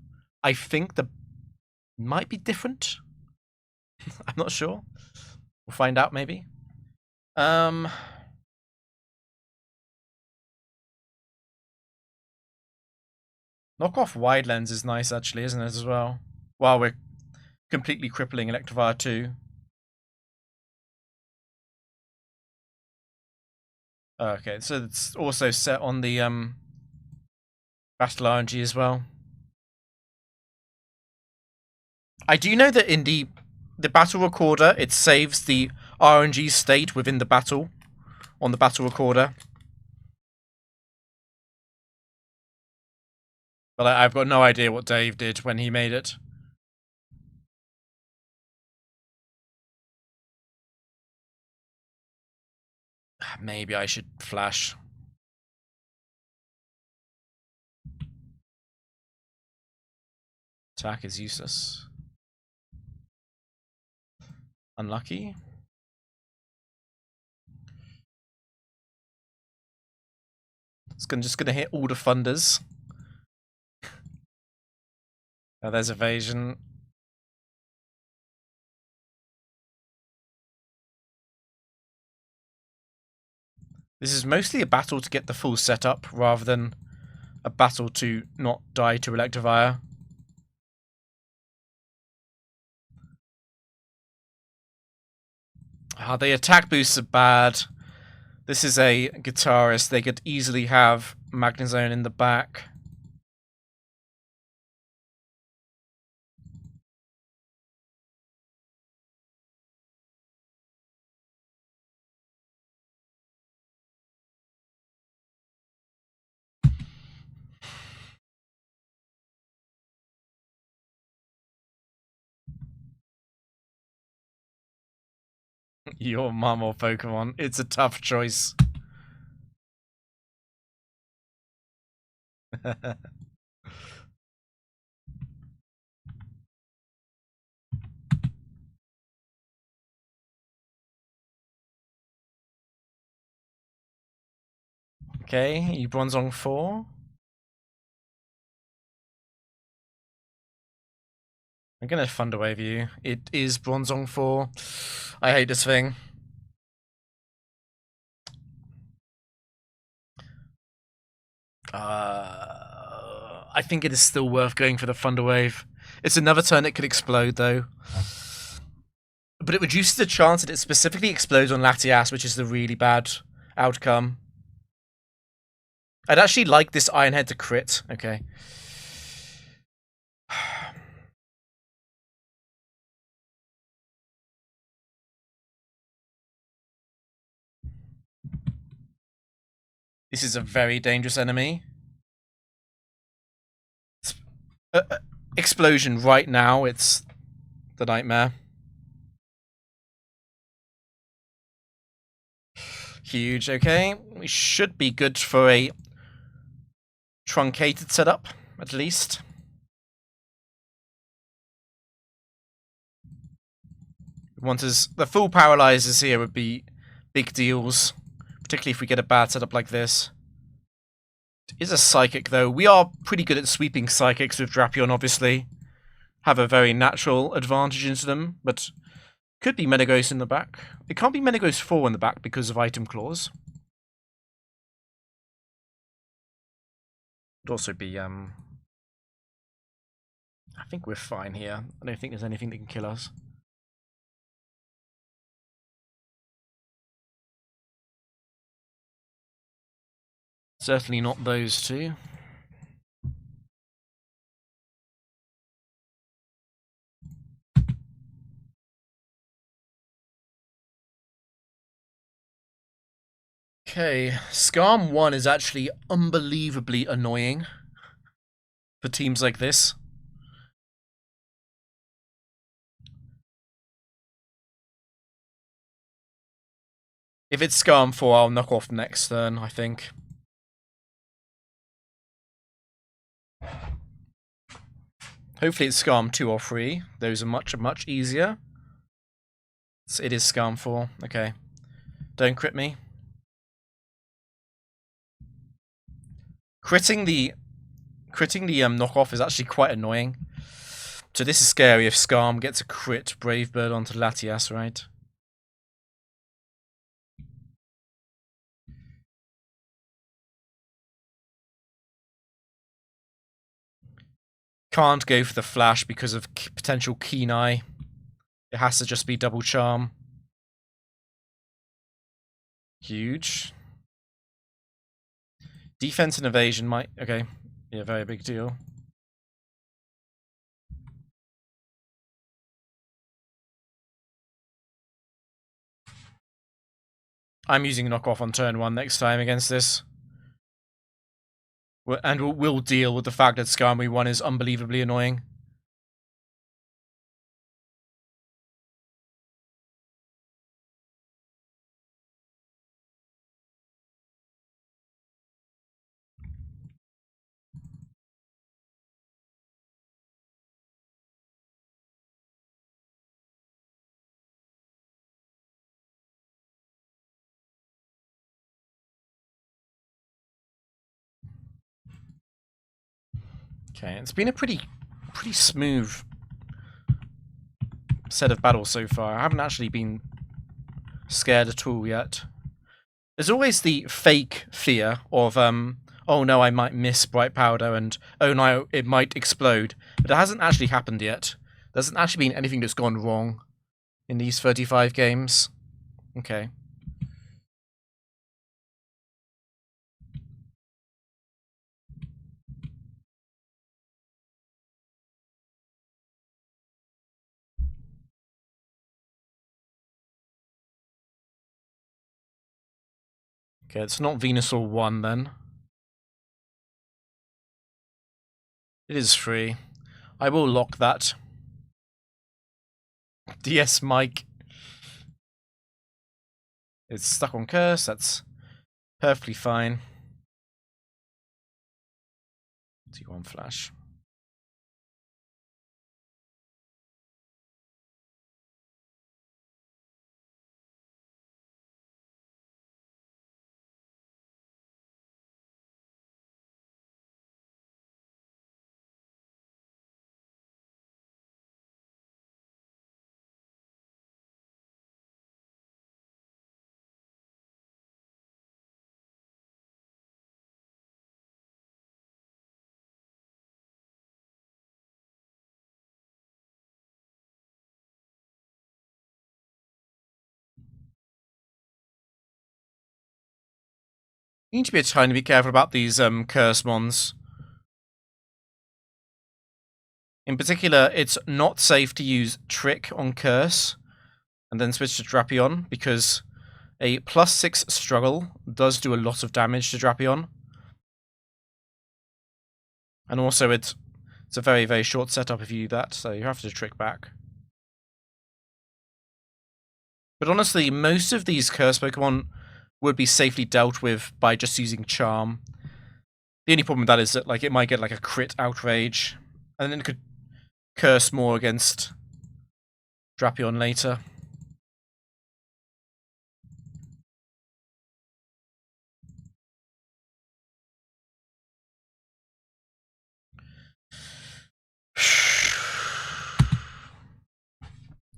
I think the might be different. I'm not sure. We'll find out maybe. Knockoff wide lens is nice actually, isn't it, as well? While we're completely crippling Electivire 2. Okay, so it's also set on the Battle RNG as well. I do know that in the battle recorder, it saves the RNG state within the battle on the battle recorder. But I've got no idea what Dave did when he made it. Maybe I should flash. Attack is useless. Unlucky. It's just gonna hit all the thunders. Oh, there's evasion. This is mostly a battle to get the full setup, rather than a battle to not die to Electivire. The attack boosts are bad. This is a guitarist. They could easily have Magnezone in the back. Your mom or Pokemon. It's a tough choice. Okay, you Bronzong 4. I'm gonna Thunder Wave you. It is Bronzong 4. I hate this thing. I think it is still worth going for the Thunder Wave. It's another turn it could explode though. But it reduces the chance that it specifically explodes on Latias, which is the really bad outcome. I'd actually like this Iron Head to crit. Okay. This is a very dangerous enemy. Explosion right now, it's the nightmare. Huge, okay. We should be good for a truncated setup, at least. The full paralyzers here would be big deals, particularly if we get a bad setup like this. It is a psychic, though. We are pretty good at sweeping psychics with Drapion, obviously. Have a very natural advantage into them, but could be Metagross in the back. It can't be Metagross 4 in the back because of item clause. Could also be, I think we're fine here. I don't think there's anything that can kill us. Certainly not those two. Okay, Skarm 1 is actually unbelievably annoying for teams like this. If it's Skarm 4, I'll knock off next turn, I think. Hopefully it's Skarm 2 or 3. Those are much easier. So it is Skarm 4. Okay. Don't crit me. Critting the knockoff is actually quite annoying. So this is scary if Skarm gets a crit Brave Bird onto Latias, right? Can't go for the flash because of potential Keen Eye. It has to just be double charm. Huge. Defense and evasion might... Okay. Yeah, very big deal. I'm using knockoff on turn 1 next time against this. And we'll deal with the fact that Skarmory 1 is unbelievably annoying. Okay, it's been a pretty smooth set of battles so far. I haven't actually been scared at all yet. There's always the fake fear of, oh no, I might miss Bright Powder, and oh no, it might explode. But it hasn't actually happened yet. There hasn't actually been anything that's gone wrong in these 35 games. Okay. Okay, it's not Venusaur 1 then. It is free. I will lock that. DS Mike. It's stuck on curse, that's perfectly fine. T1 flash. You need to be a tiny bit careful about these curse mons. In particular, it's not safe to use Trick on Curse and then switch to Drapion, because a +6 struggle does do a lot of damage to Drapion. And also it's a very short setup if you do that, so you have to Trick back. But honestly, most of these Curse Pokemon would be safely dealt with by just using Charm. The only problem with that is that like it might get like a crit outrage, and then it could curse more against Drapion later.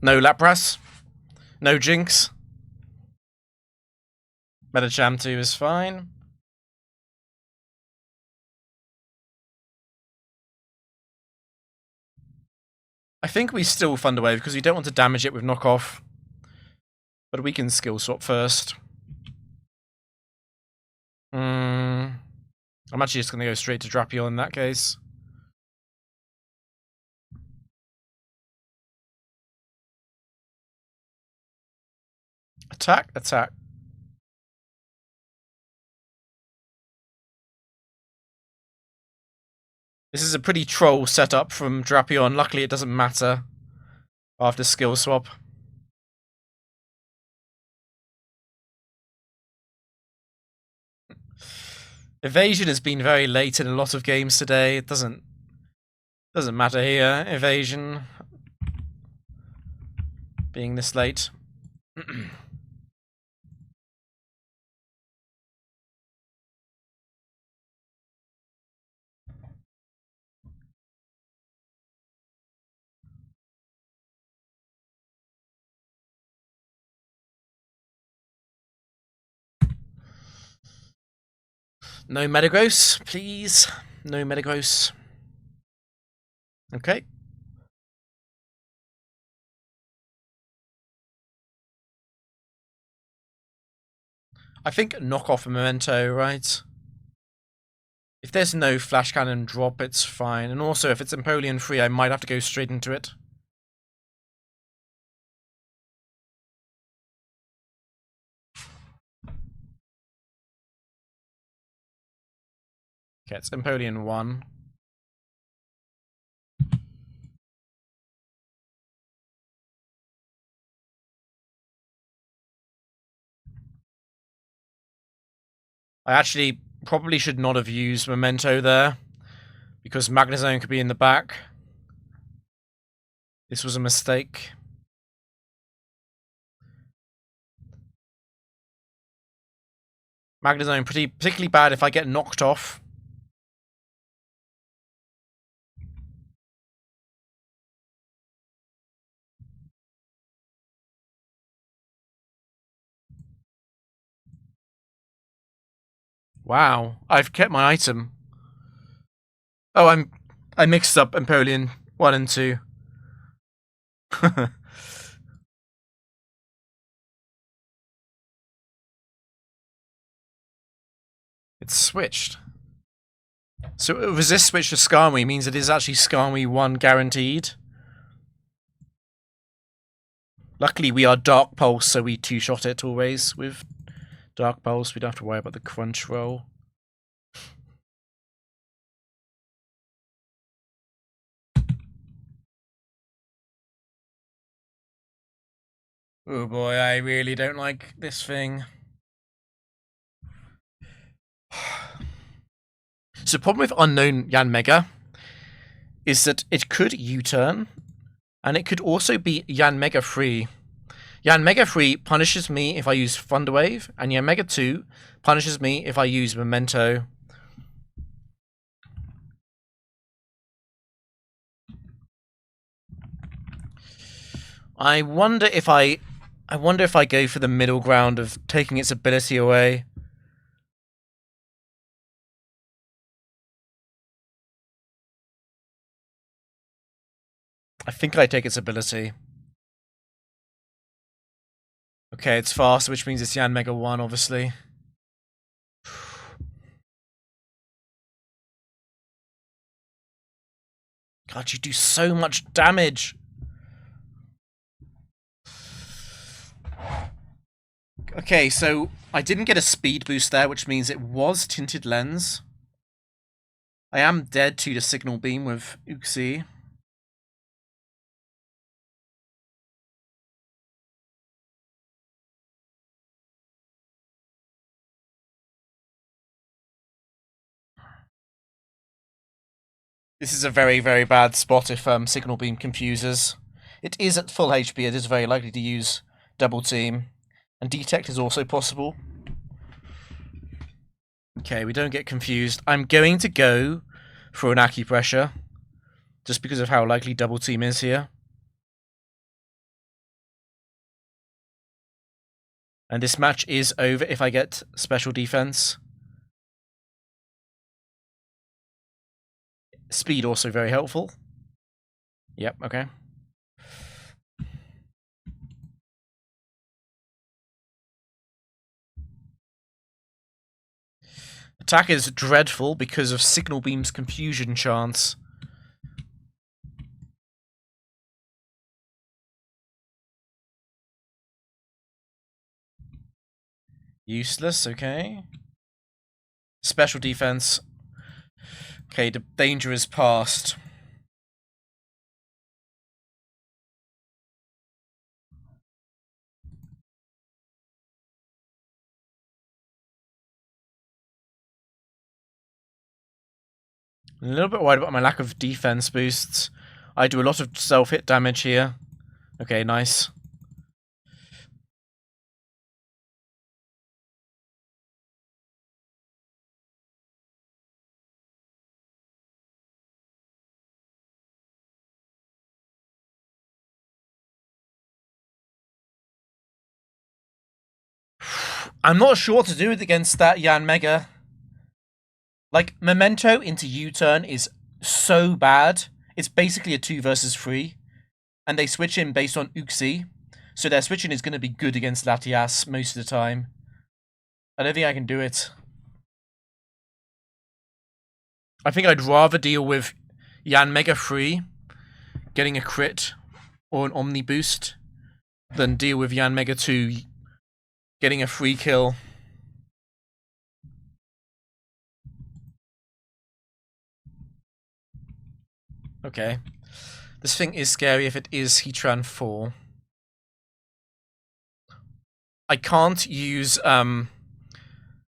No Lapras. No Jinx. Metacham 2 is fine. I think we still Thunder Wave because we don't want to damage it with knockoff. But we can skill swap first. I'm actually just going to go straight to Drapion in that case. Attack, attack. This is a pretty troll setup from Drapion. Luckily, it doesn't matter after skill swap. Evasion has been very late in a lot of games today. It doesn't matter here. Evasion being this late. No Metagross, please. No Metagross. Okay. I think knock off a Memento, right? If there's no Flash Cannon drop, it's fine. And also, if it's Empoleon free, I might have to go straight into it. Okay, it's Empoleon 1. I actually probably should not have used Memento there, because Magnezone could be in the back. This was a mistake. Magnezone particularly bad if I get knocked off. Wow, I've kept my item. Oh, I mixed up Empoleon 1 and 2. It's switched. So resist switch to Skarmory means it is actually Skarmory 1 guaranteed. Luckily we are Dark Pulse, so we two-shot it always with Dark Pulse. We don't have to worry about the crunch roll. Oh boy, I really don't like this thing. So the problem with Unknown Yanmega is that it could U-turn, and it could also be Yanmega free. Yanmega free punishes me if I use Thunder Wave, and Yanmega 2 punishes me if I use Memento. I wonder if I go for the middle ground of taking its ability away. I think I take its ability. Okay, it's fast, which means it's Yanmega 1, obviously. God, you do so much damage. Okay, so I didn't get a speed boost there, which means it was Tinted Lens. I am dead to the Signal Beam with Uxie. This is a very, very bad spot if Signal Beam confuses. It is at full HP, it is very likely to use Double Team. And Detect is also possible. Okay, we don't get confused. I'm going to go for an Acupressure, just because of how likely Double Team is here. And this match is over if I get Special Defense. Speed also very helpful. Yep, okay. Attack is dreadful because of Signal Beam's confusion chance. Useless, okay. Special defense. Okay, the danger is past. I'm a little bit worried about my lack of defense boosts. I do a lot of self-hit damage here. Okay, nice. I'm not sure what to do against that Yanmega. Like, Memento into U-turn is so bad. It's basically a 2 versus 3. And they switch in based on Uxie. So their switching is going to be good against Latias most of the time. I don't think I can do it. I think I'd rather deal with Yanmega 3, getting a crit or an Omni boost, than deal with Yanmega 2, getting a free kill. Okay. This thing is scary if it is Heatran 4. I can't use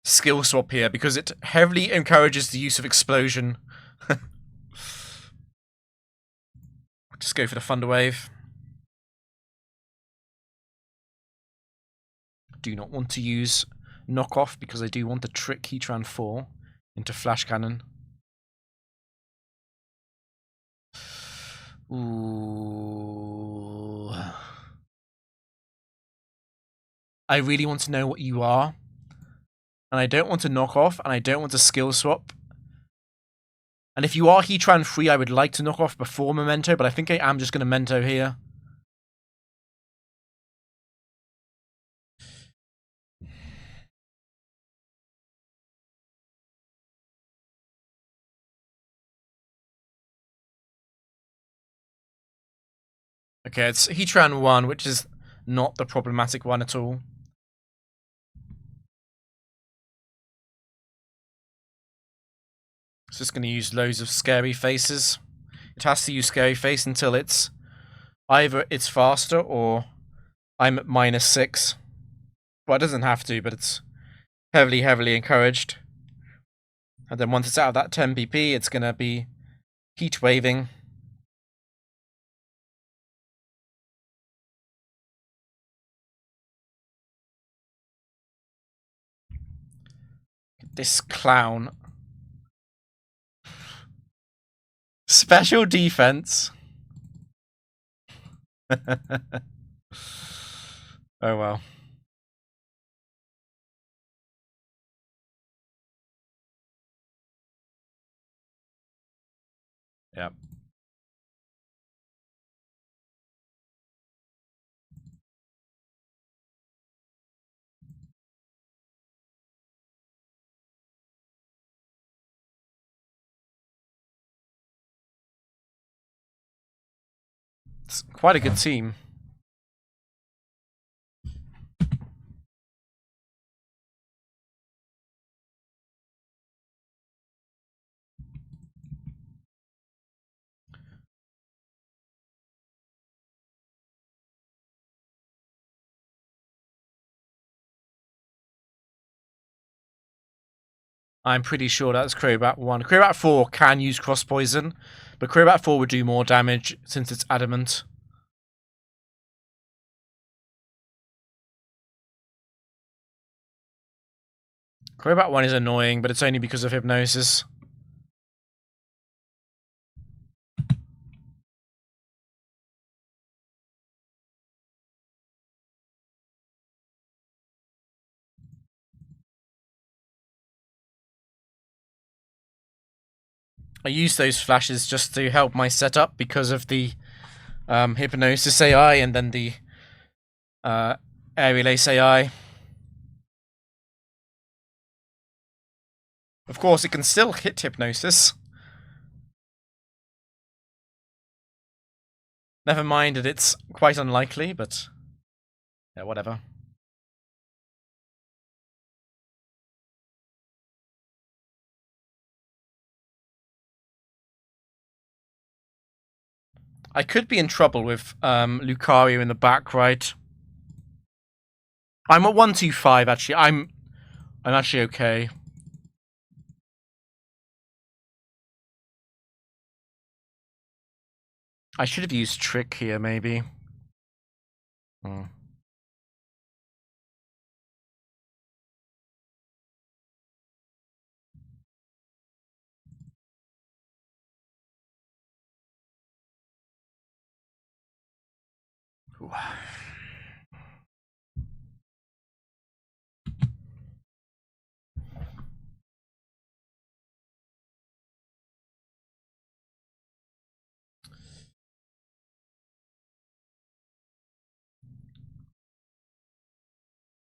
skill swap here because it heavily encourages the use of explosion. Just go for the Thunder Wave. Do not want to use knockoff because I do want to trick Heatran 4 into Flash Cannon. Ooh. I really want to know what you are. And I don't want to knock off, and I don't want to skill swap. And if you are Heatran 3, I would like to knock off before Memento, but I think I am just going to Mento here. Okay, it's Heatran 1, which is not the problematic one at all. It's just going to use loads of Scary Faces. It has to use Scary Face until it's either it's faster or I'm at -6. Well, it doesn't have to, but it's heavily, heavily encouraged. And then once it's out of that 10 PP, it's going to be Heat Waving. This clown. Special defense. Oh well. Yep. It's quite a good team. I'm pretty sure that's Crobat 1. Crobat 4 can use Cross Poison, but Crobat 4 would do more damage since it's adamant. Crobat 1 is annoying, but it's only because of Hypnosis. I use those flashes just to help my setup because of the Hypnosis AI and then the Aerial Ace AI. Of course, it can still hit Hypnosis. Never mind that it's quite unlikely, but yeah, whatever. I could be in trouble with Lucario in the back, right? I'm at 125 actually. I'm actually okay. I should have used Trick here, maybe. Hmm.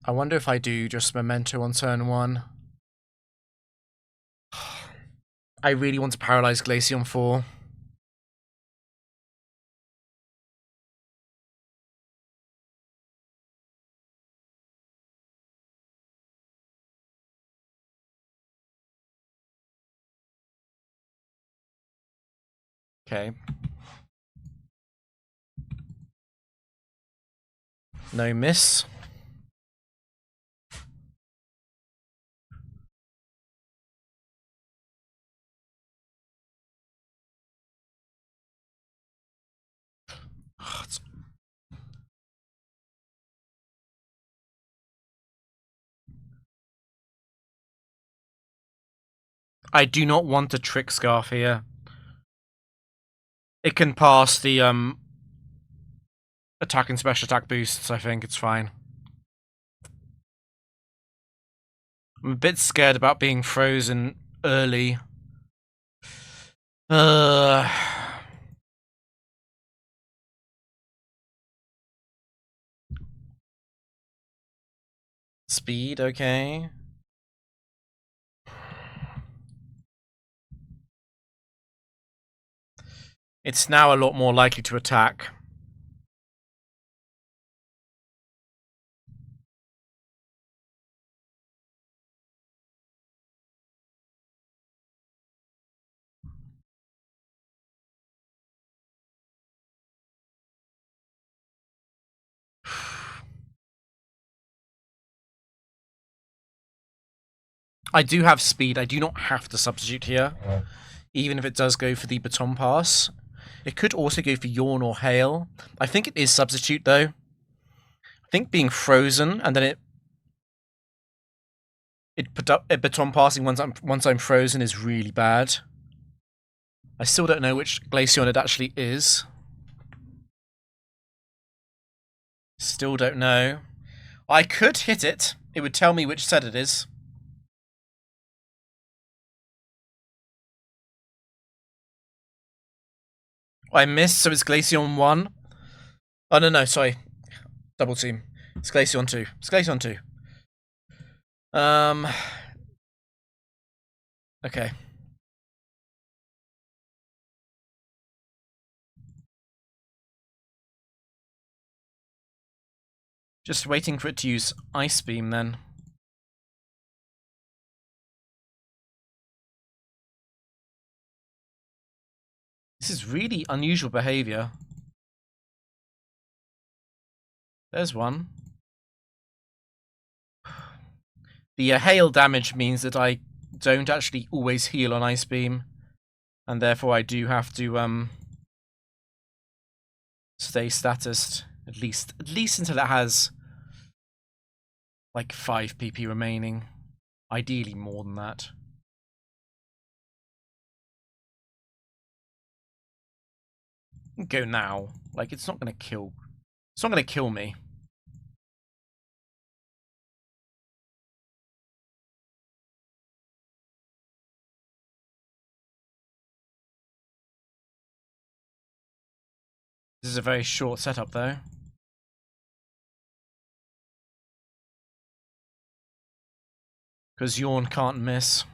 I wonder if I do just Memento on turn 1. I really want to paralyze Glaceon 4. Okay. No miss. I do not want a Trick Scarf here. It can pass the attack and special attack boosts, I think. It's fine. I'm a bit scared about being frozen early. Speed, okay. It's now a lot more likely to attack. I do have speed. I do not have to substitute here, even if it does go for the Baton Pass. It could also go for Yawn or Hail. I think it is substitute, though. I think being frozen and then it put up Baton Passing once I'm frozen is really bad. I still don't know which Glaceon it actually is. Still don't know. I could hit it. It would tell me which set it is. I missed, so it's Glaceon 1. Oh, no, sorry. Double team. It's Glaceon 2. It's Glaceon 2. Okay. Just waiting for it to use Ice Beam, then. This is really unusual behavior. There's one. The hail damage means that I don't actually always heal on Ice Beam, and therefore I do have to stay statused at least until it has like 5 PP remaining. Ideally more than that. Go now. Like, it's not gonna kill. It's not gonna kill me. This is a very short setup, though. Because Yawn can't miss.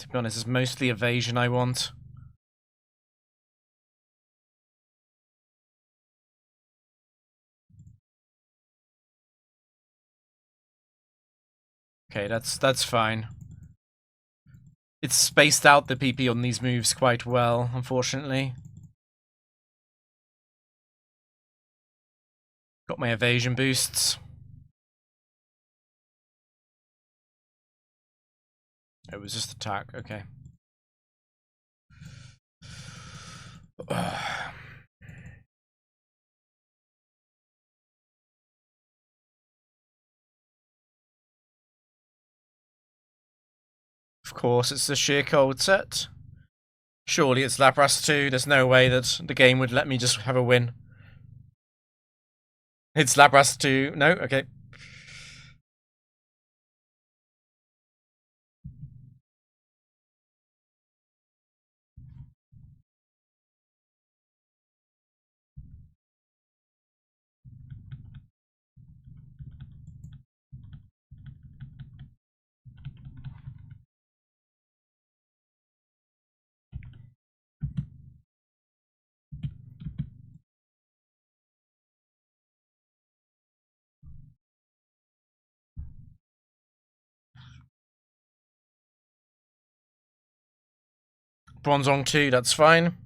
To be honest, it's mostly evasion I want. Okay, that's fine. It's spaced out the PP on these moves quite well, unfortunately. Got my evasion boosts. It was just attack, okay. Of course, it's the sheer cold set. Surely it's Lapras 2. There's no way that the game would let me just have a win. It's Lapras 2. No? Okay. Bronzong 2, that's fine.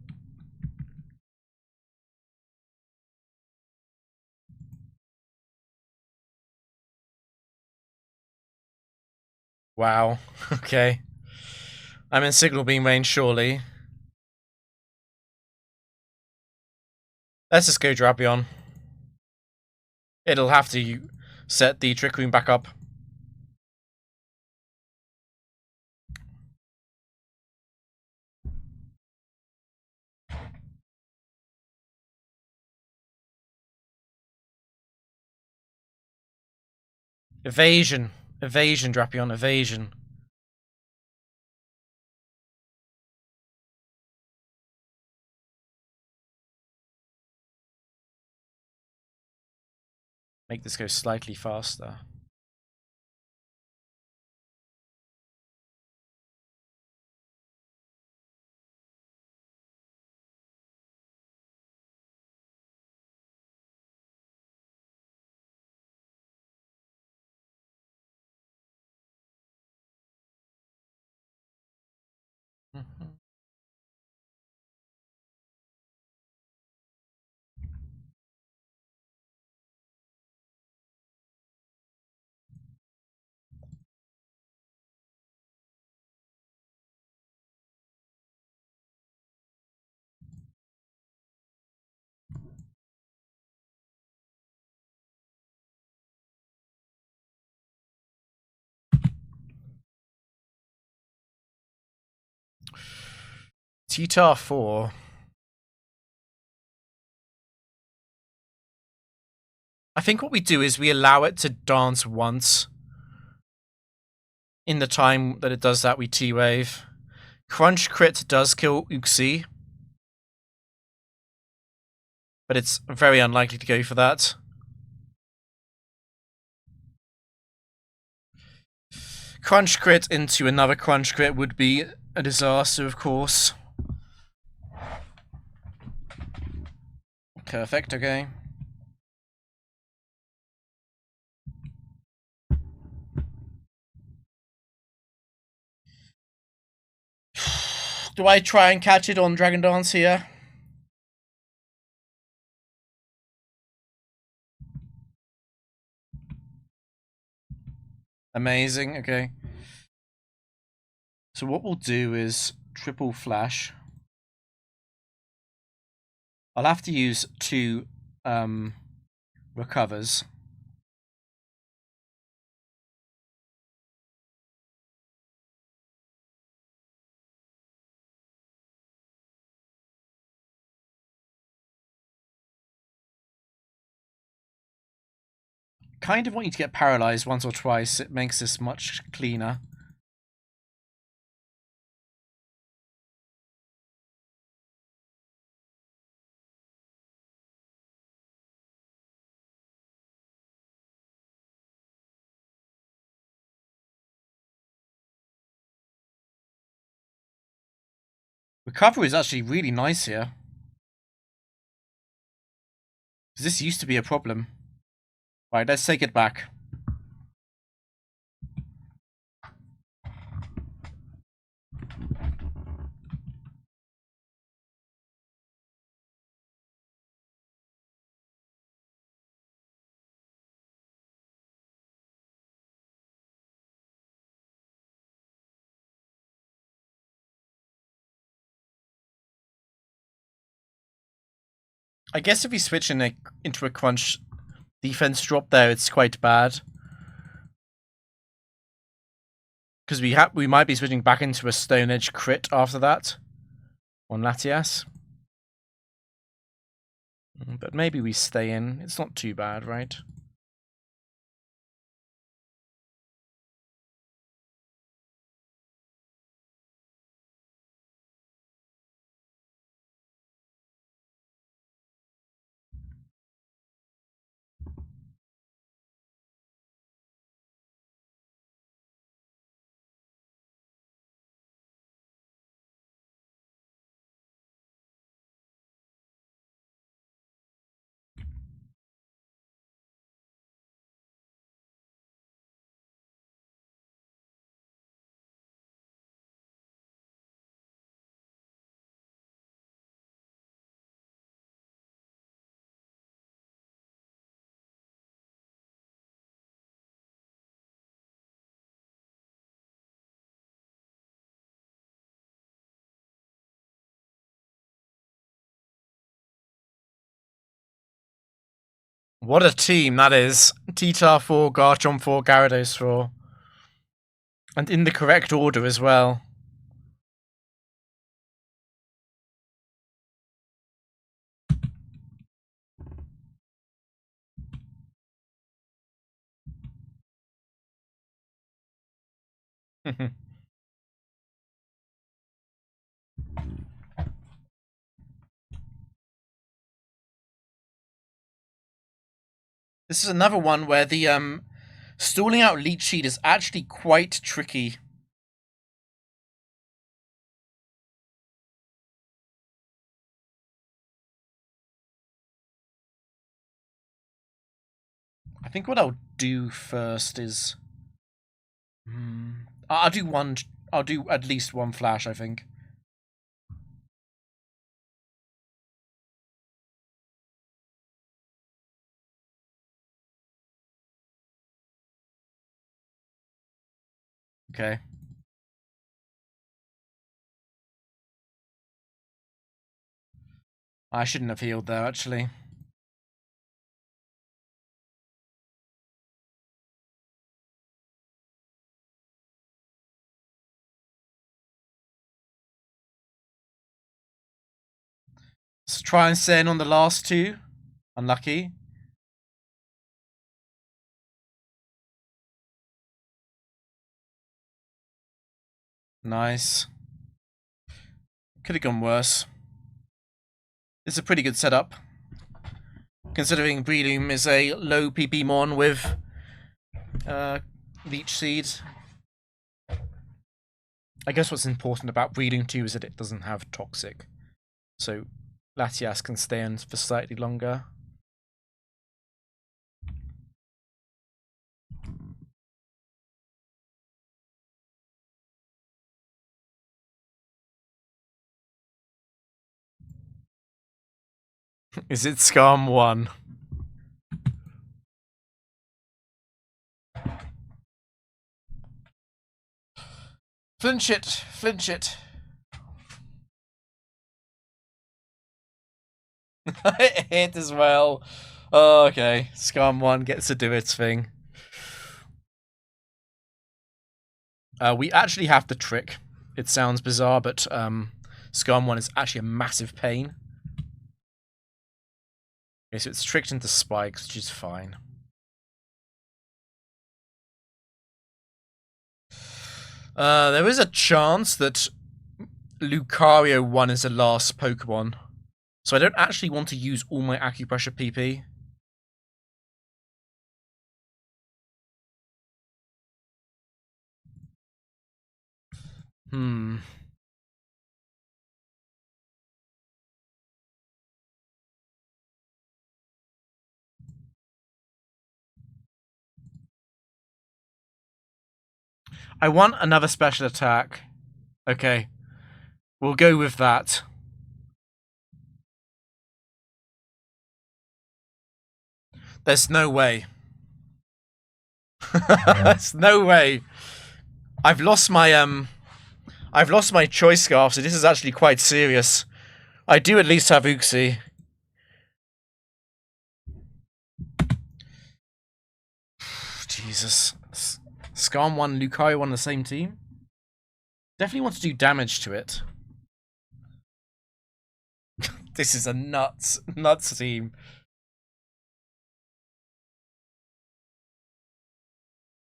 Wow. Okay. I'm in Signal Beam range, surely. Let's just go Drapion. It'll have to set the Trick Room back up. Evasion. Evasion, Drapion. Evasion. Make this go slightly faster. T-Tar 4. I think what we do is we allow it to dance once. In the time that it does that, we T-Wave. Crunch Crit does kill Uxie. But it's very unlikely to go for that. Crunch Crit into another Crunch Crit would be a disaster, of course. Perfect, okay. Do I try and catch it on Dragon Dance here? Amazing, okay. So what we'll do is triple flash. I'll have to use 2 recovers. Kind of want you to get paralyzed once or twice. It makes this much cleaner. Recovery is actually really nice here. This used to be a problem. Right, let's take it back. I guess if we switch into a crunch defense drop there, it's quite bad. Because we might be switching back into a Stone Edge crit after that on Latias. But maybe we stay in. It's not too bad, right? What a team that is. T-Tar 4, Garchomp 4, Gyarados 4. And in the correct order as well. This is another one where the stalling out Leech Seed is actually quite tricky. I think what I'll do first is I'll do one. I'll do at least one flash, I think. Okay. I shouldn't have healed there, actually. Let's try and stay in on the last 2. Unlucky. Nice. Could have gone worse. This is a pretty good setup. Considering Breloom is a low PP mon with Leech Seed. I guess what's important about Breloom too is that it doesn't have Toxic. So Latias can stay in for slightly longer. Is it Scum 1? Flinch it! Flinch it! It hit as well. Oh, okay. Scum 1 gets to do its thing. We actually have the trick. It sounds bizarre, but Scum 1 is actually a massive pain. Okay, so it's tricked into spikes, which is fine. There is a chance that Lucario 1 is the last Pokemon. So I don't actually want to use all my Acupressure PP. I want another special attack. Okay. We'll go with that. There's no way. There's no way. I've lost my choice scarf, so this is actually quite serious. I do at least have Uxie. Jesus. Scum 1, Lucario 1 on the same team? Definitely want to do damage to it. This is a nuts team.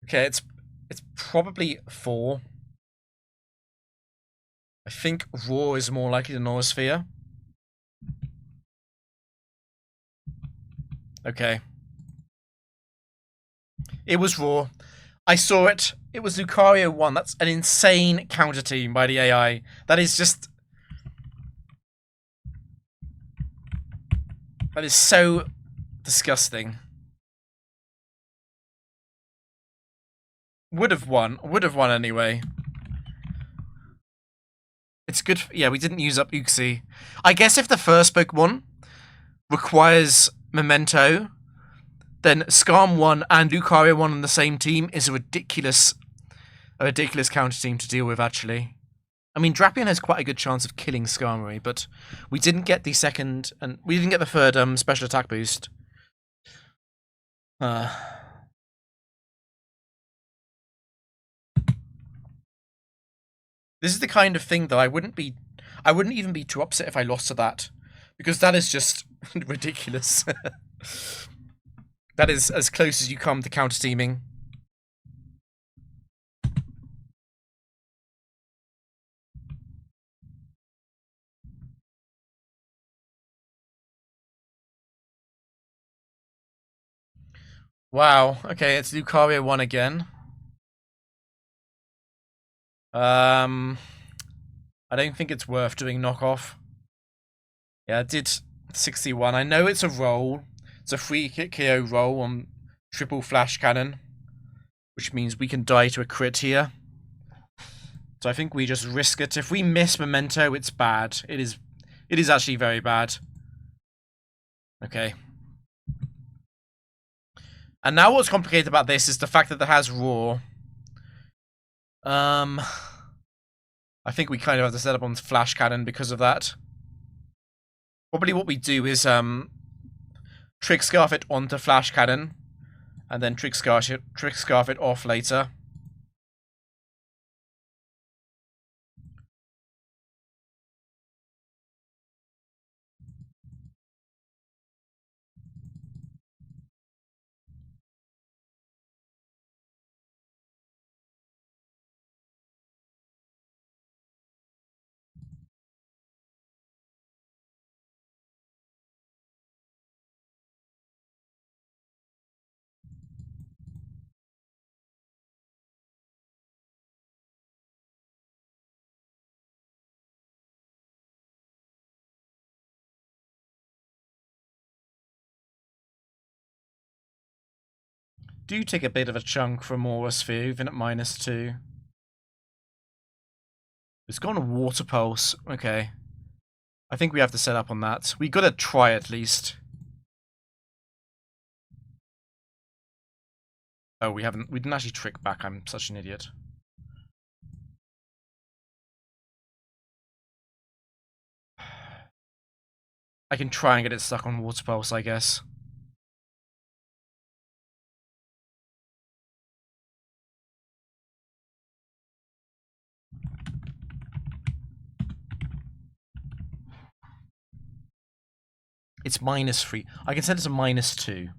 Okay, it's probably 4. I think Roar is more likely than Nosphere. Okay. It was Roar. I saw it. It was Lucario 1. That's an insane counter team by the AI. That is just... That is so disgusting. Would have won. Would have won anyway. It's good. Yeah, we didn't use up Uxie. I guess if the first Pokemon requires Memento, then Scum 1 and Lucario 1 on the same team is a ridiculous counter team to deal with, actually. I mean, Drapion has quite a good chance of killing Skarmory, but we didn't get the second, and we didn't get the third special attack boost. This is the kind of thing that I wouldn't even be too upset if I lost to that, because that is just ridiculous. That is as close as you come to counter teaming. Wow. Okay, it's Lucario 1 again. I don't think it's worth doing knockoff. Yeah, I did 61. I know it's a roll. It's a free hit KO roll on triple flash cannon, which means we can die to a crit here. So I think we just risk it. If we miss Memento, it's bad. It is actually very bad. Okay. And now what's complicated about this is the fact that it has Roar. I think we kind of have to set up on Flash Cannon because of that. Probably what we do is Trick Scarf it onto Flash Cannon, and then Trick Scarf it off later. Do take a bit of a chunk from Aura Sphere, even at-2. It's gone a Water Pulse. Okay. I think we have to set up on that. We gotta try at least. Oh, we didn't actually trick back. I'm such an idiot. I can try and get it stuck on Water Pulse, I guess. It's -3. I can set it to -2.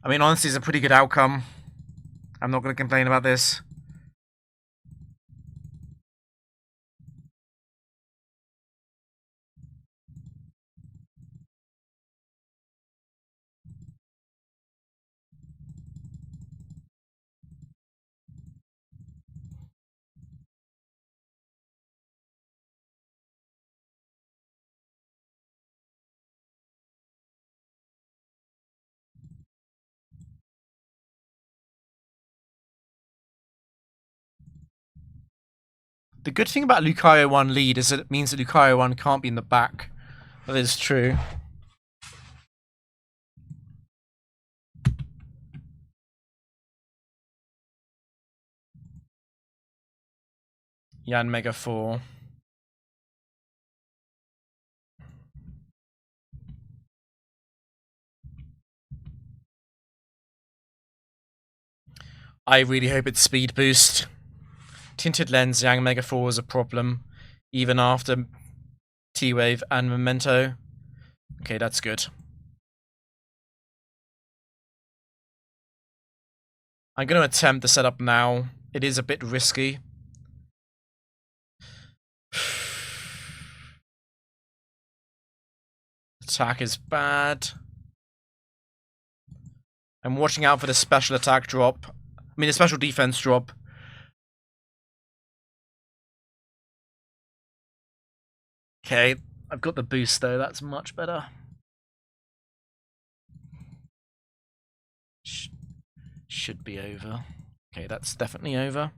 I mean, honestly, it's a pretty good outcome. I'm not going to complain about this. The good thing about Lucario 1 lead is that it means that Lucario 1 can't be in the back. That is true. Yanmega 4. I really hope it's speed boost. Tinted Lens Yanmega 4 is a problem, even after T-Wave and Memento. Okay, that's good. I'm going to attempt the setup now. It is a bit risky. Attack is bad. I'm watching out for the special attack drop. I mean, the special defense drop. Okay, I've got the boost though. That's much better. Should be over. Okay, that's definitely over.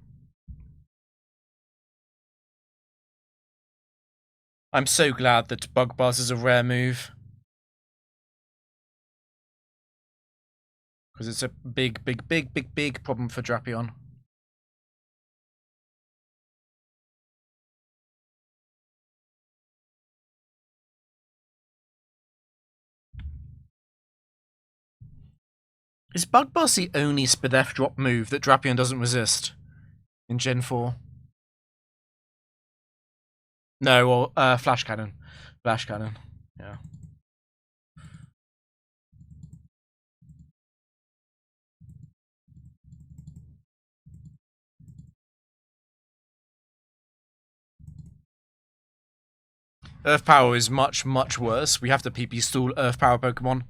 I'm so glad that Bug Buzz is a rare move. Because it's a big problem for Drapion. Is Bug Buzz the only Spadef drop move that Drapion doesn't resist in Gen 4? No, or Flash Cannon. Flash Cannon, yeah. Earth Power is much worse. We have to PP stall Earth Power Pokemon.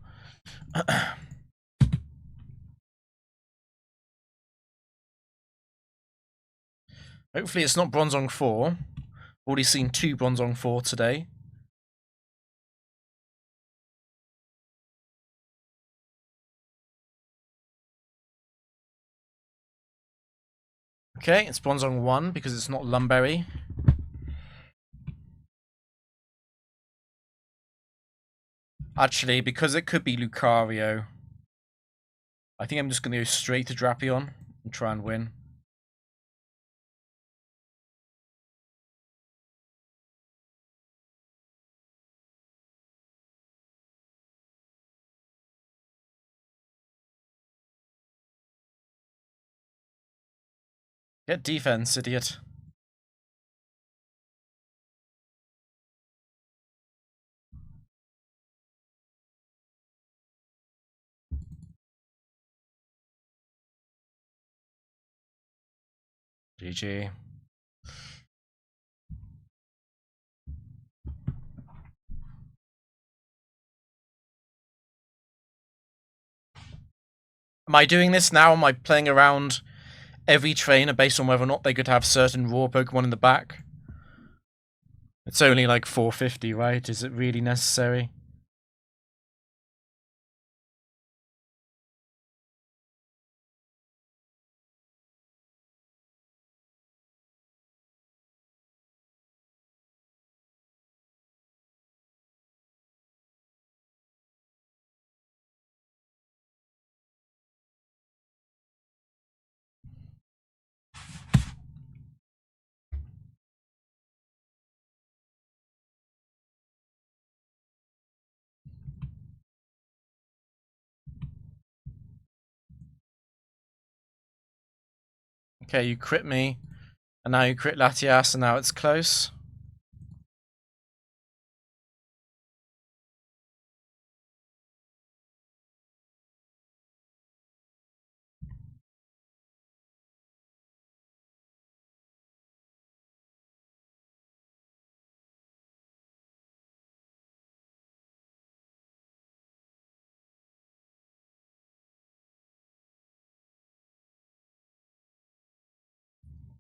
Hopefully it's not Bronzong 4. Already seen 2 Bronzong 4 today. Okay, it's Bronzong 1 because it's not Lumberry. Actually, because it could be Lucario, I think I'm just going to go straight to Drapion and try and win. Get defense, idiot. GG. Am I doing this now? Am I playing around every trainer based on whether or not they could have certain raw Pokemon in the back? It's only like 450, right? Is it really necessary? Okay, you crit me, and now you crit Latias, and now it's close.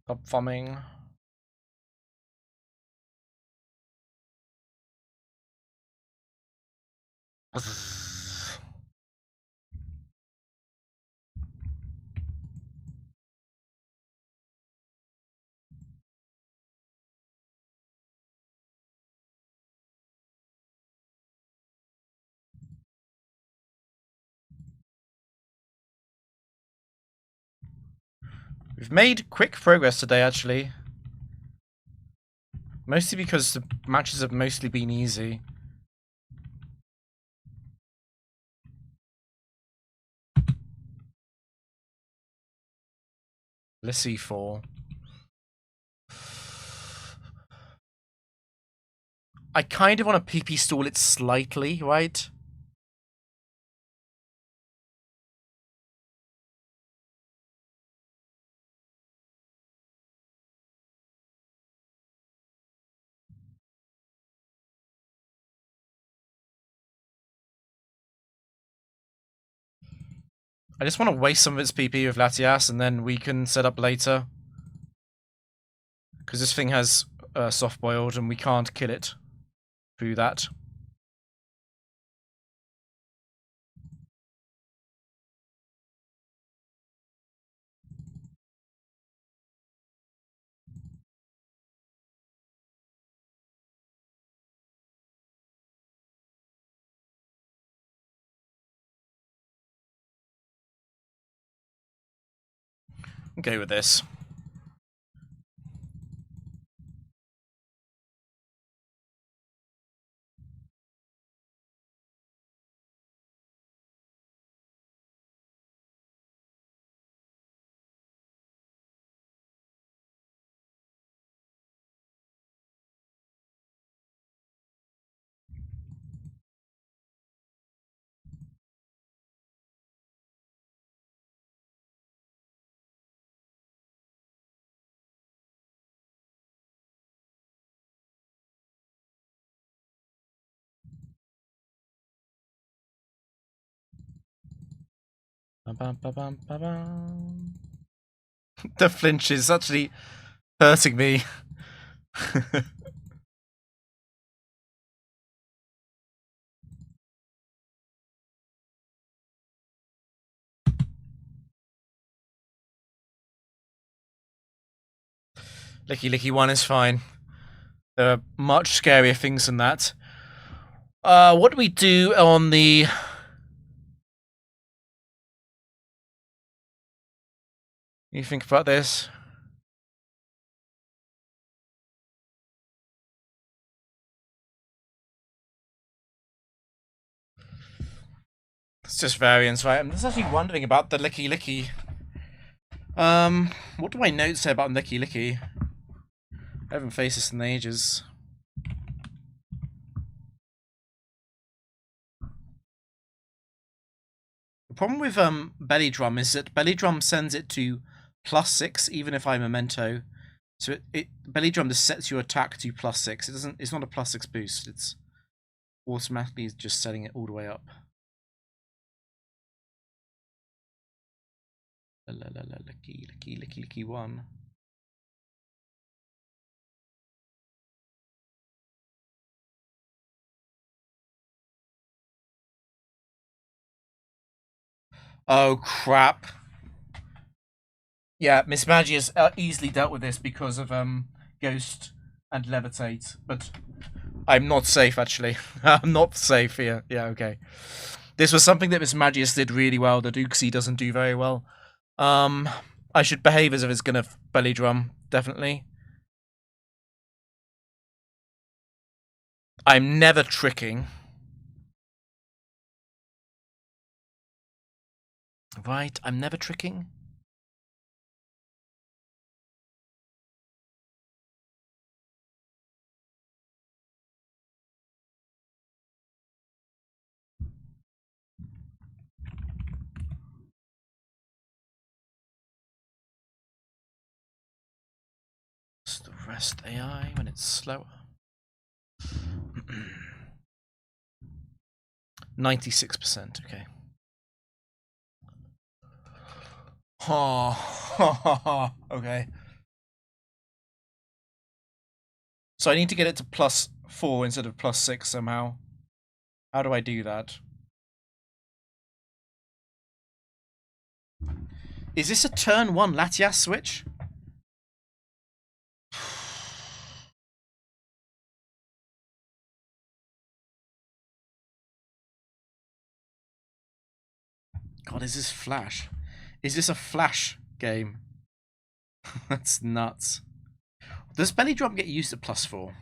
Stop thumbing. We've made quick progress today, actually. Mostly because the matches have mostly been easy. Lissy 4. I kind of want to PP stall it slightly, right? I just want to waste some of its PP with Latias, and then we can set up later. Because this thing has soft-boiled, and we can't kill it through that. Go with this. The flinch is actually hurting me. Licky Licky 1 is fine. There are much scarier things than that. What do we do on the... You think about this? It's just variants, right? I'm just actually wondering about the Licky Licky. What do my notes say about Licky Licky? I haven't faced this in ages. The problem with Belly Drum is that Belly Drum sends it to +6 even if I memento. So belly drum just sets your attack to +6. It doesn't. It's not a +6 boost. It's automatically just setting it all the way up. Licky one. Oh crap. Yeah, Miss Maggie has easily dealt with this because of Ghost and Levitate, but I'm not safe actually. I'm not safe here. Yeah, okay. This was something that Miss Magius did really well that Uxie doesn't do very well. I should behave as if it's gonna belly drum, definitely. I'm never tricking. Right, I'm never tricking. It's the rest AI when it's slower. 96%, okay. Oh, okay. So I need to get it to +4 instead of +6 somehow. How do I do that? Is this a turn 1 Latias switch? God, is this Flash? Is this a Flash game? That's nuts. Does belly drum get used at +4?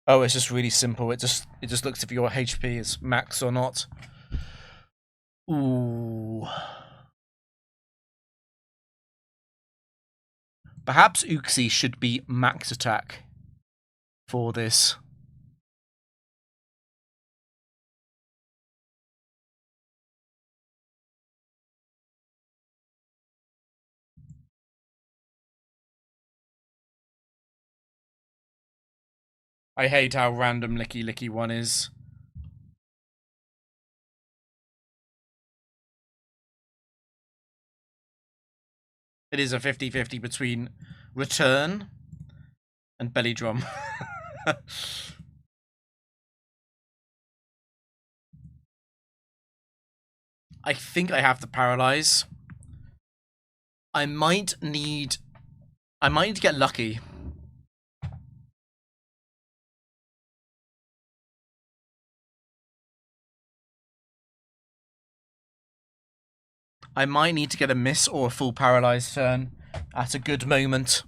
Oh, it's just really simple. It just looks if your HP is max or not. Ooh. Perhaps Uxie should be max attack for this. I hate how random Licky one is. It is a 50-50 between return and belly drum. I think I have to paralyze. I might need to get lucky. I might need to get a miss or a full paralyzed turn at a good moment.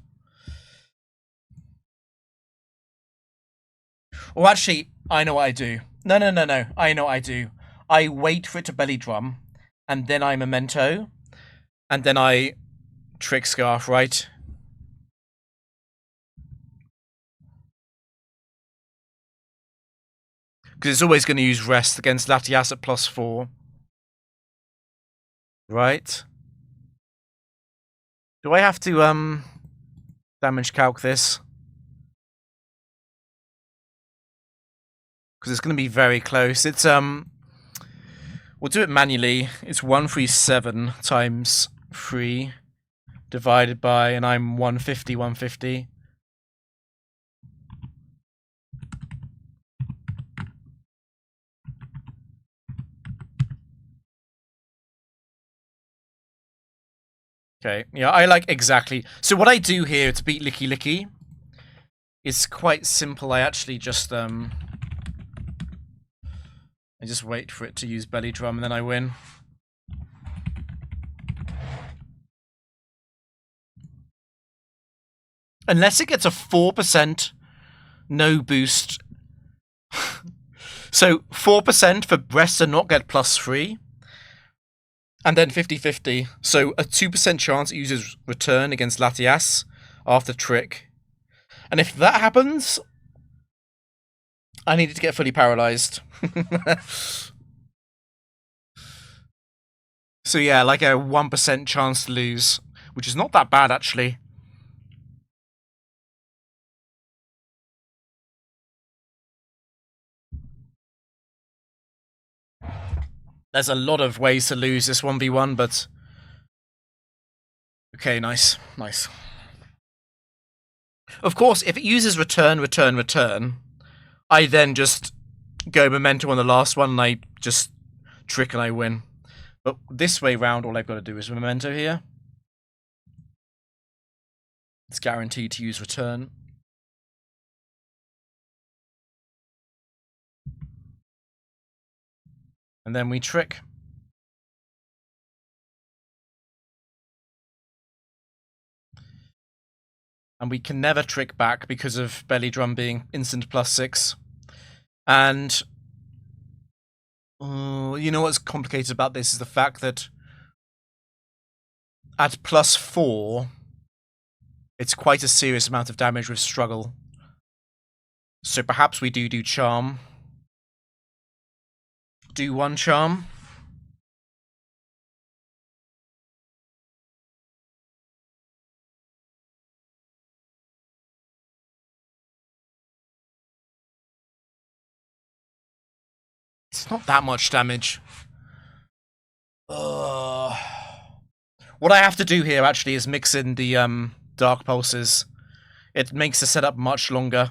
Or actually, I know what I do. No. I know what I do. I wait for it to belly drum, and then I memento, and then I trick scarf, right? Because it's always going to use rest against Latias at +4. Right? Do I have to damage calc this? Because it's going to be very close. It's we'll do it manually. It's 137 times 3 divided by, and I'm 150. Okay, yeah, I like exactly. So what I do here to beat Licky is quite simple. I actually just I just wait for it to use belly drum and then I win. Unless it gets a 4% no boost. So 4% for breast to not get +3. And then 50-50. So a 2% chance it uses return against Latias after trick. And if that happens, I needed to get fully paralyzed. So yeah, like a 1% chance to lose, which is not that bad actually. There's a lot of ways to lose this 1v1, but... Okay, nice. Nice. Of course, if it uses return, I then just go Memento on the last one and I just trick and I win. But this way round, all I've got to do is Memento here. It's guaranteed to use return. And then we trick. And we can never trick back because of Belly Drum being instant +6. And you know what's complicated about this is the fact that at +4, it's quite a serious amount of damage with Struggle. So perhaps we do Charm. Do 1 Charm. It's not that much damage. What I have to do here actually is mix in the Dark Pulses. It makes the setup much longer.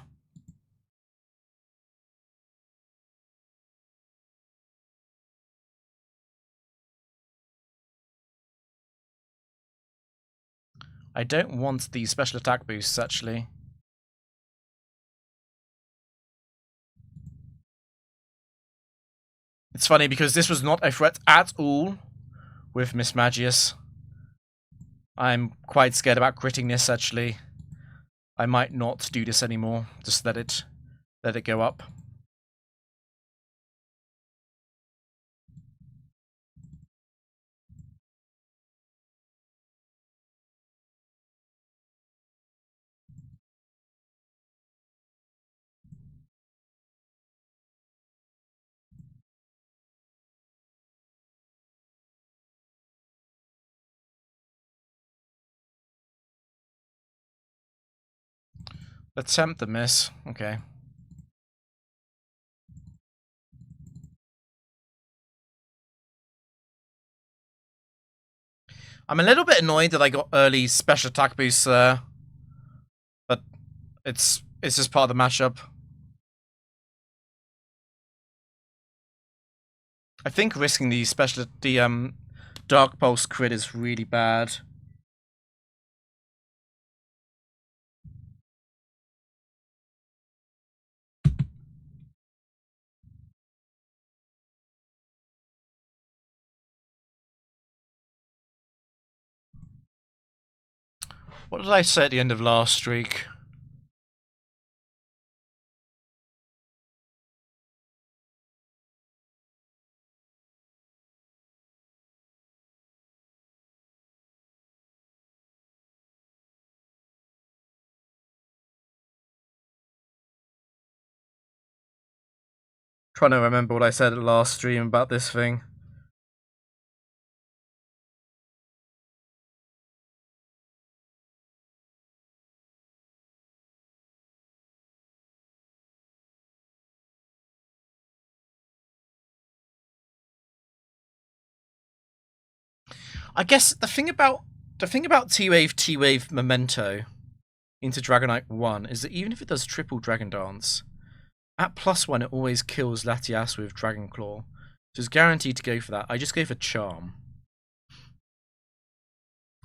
I don't want the special attack boosts, actually. It's funny because this was not a threat at all with Mismagius. I'm quite scared about critting this, actually. I might not do this anymore. Just let it go up. Attempt the miss. Okay. I'm a little bit annoyed that I got early special attack boosts there. But it's just part of the matchup. I think risking the Dark Pulse crit is really bad. What did I say at the end of last streak? Trying to remember what I said at last stream about this thing. I guess the thing about T-Wave Memento into Dragonite 1 is that even if it does triple Dragon Dance, at +1 it always kills Latias with Dragon Claw. So it's guaranteed to go for that. I just go for Charm.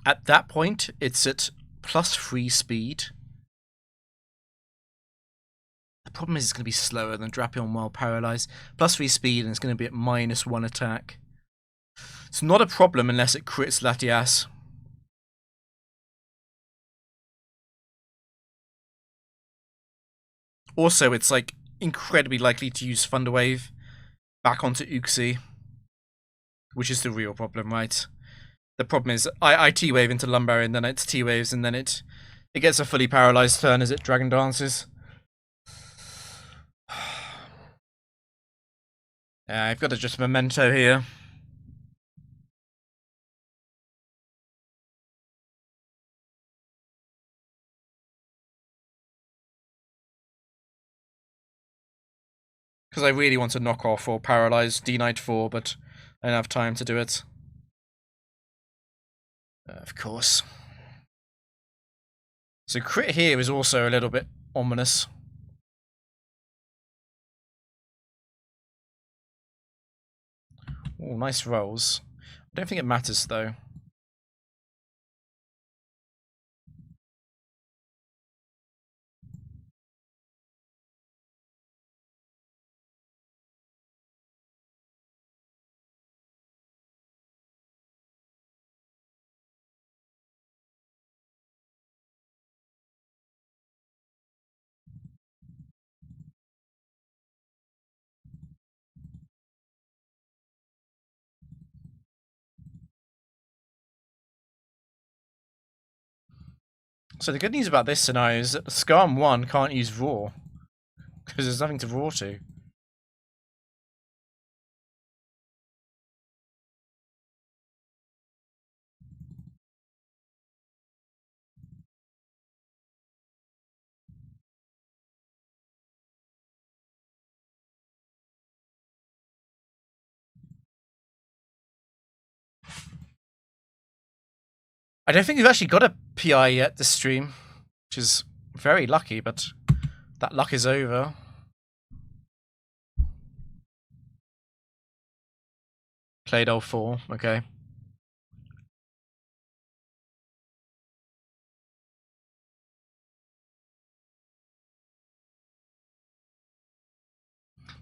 At that point, it's at +3 speed. The problem is it's going to be slower than Drapion while paralyzed. +3 speed and it's going to be at -1 attack. It's not a problem unless it crits Latias. Also, it's like incredibly likely to use Thunderwave back onto Uxie. which is the real problem, right? The problem is I T-wave into Lumberry, and then it's T-waves, and then it gets a fully paralyzed turn as it Dragon Dances. Yeah, I've got to just Memento here. Because I really want to knock off or paralyze D-Knight 4, but I don't have time to do it. Of course. So crit here is also a little bit ominous. Oh, nice rolls. I don't think it matters, though. So the good news about this scenario is that the Skarm 1 can't use Raw. Because there's nothing to Raw to. I don't think we've actually got a PI yet this stream, which is very lucky, but that luck is over. Claydol 4, okay.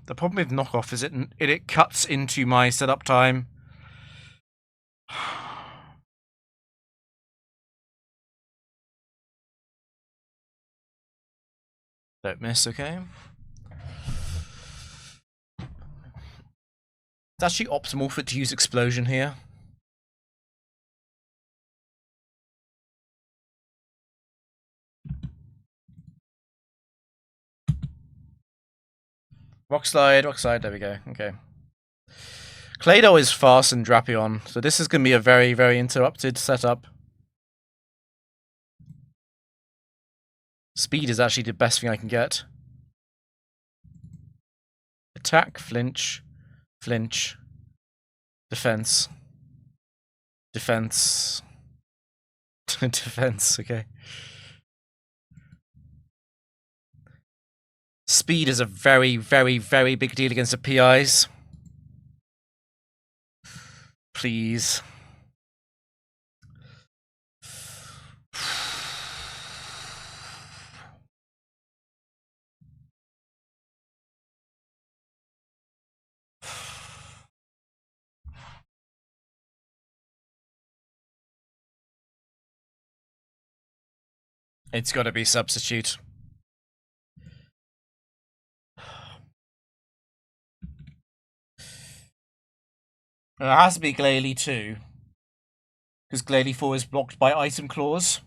The problem with knockoff is it cuts into my setup time. Don't miss, okay. It's actually optimal for it to use Explosion here. Rock slide, there we go, okay. Claydol is fast and Drapion, so this is going to be a very, very interrupted setup. Speed is actually the best thing I can get. Attack, flinch, flinch, defense, defense, defense, okay. Speed is a very, very, very big deal against the PIs. Please. It's got to be substitute. It has to be Glalie 2. Because Glalie 4 is blocked by item clause.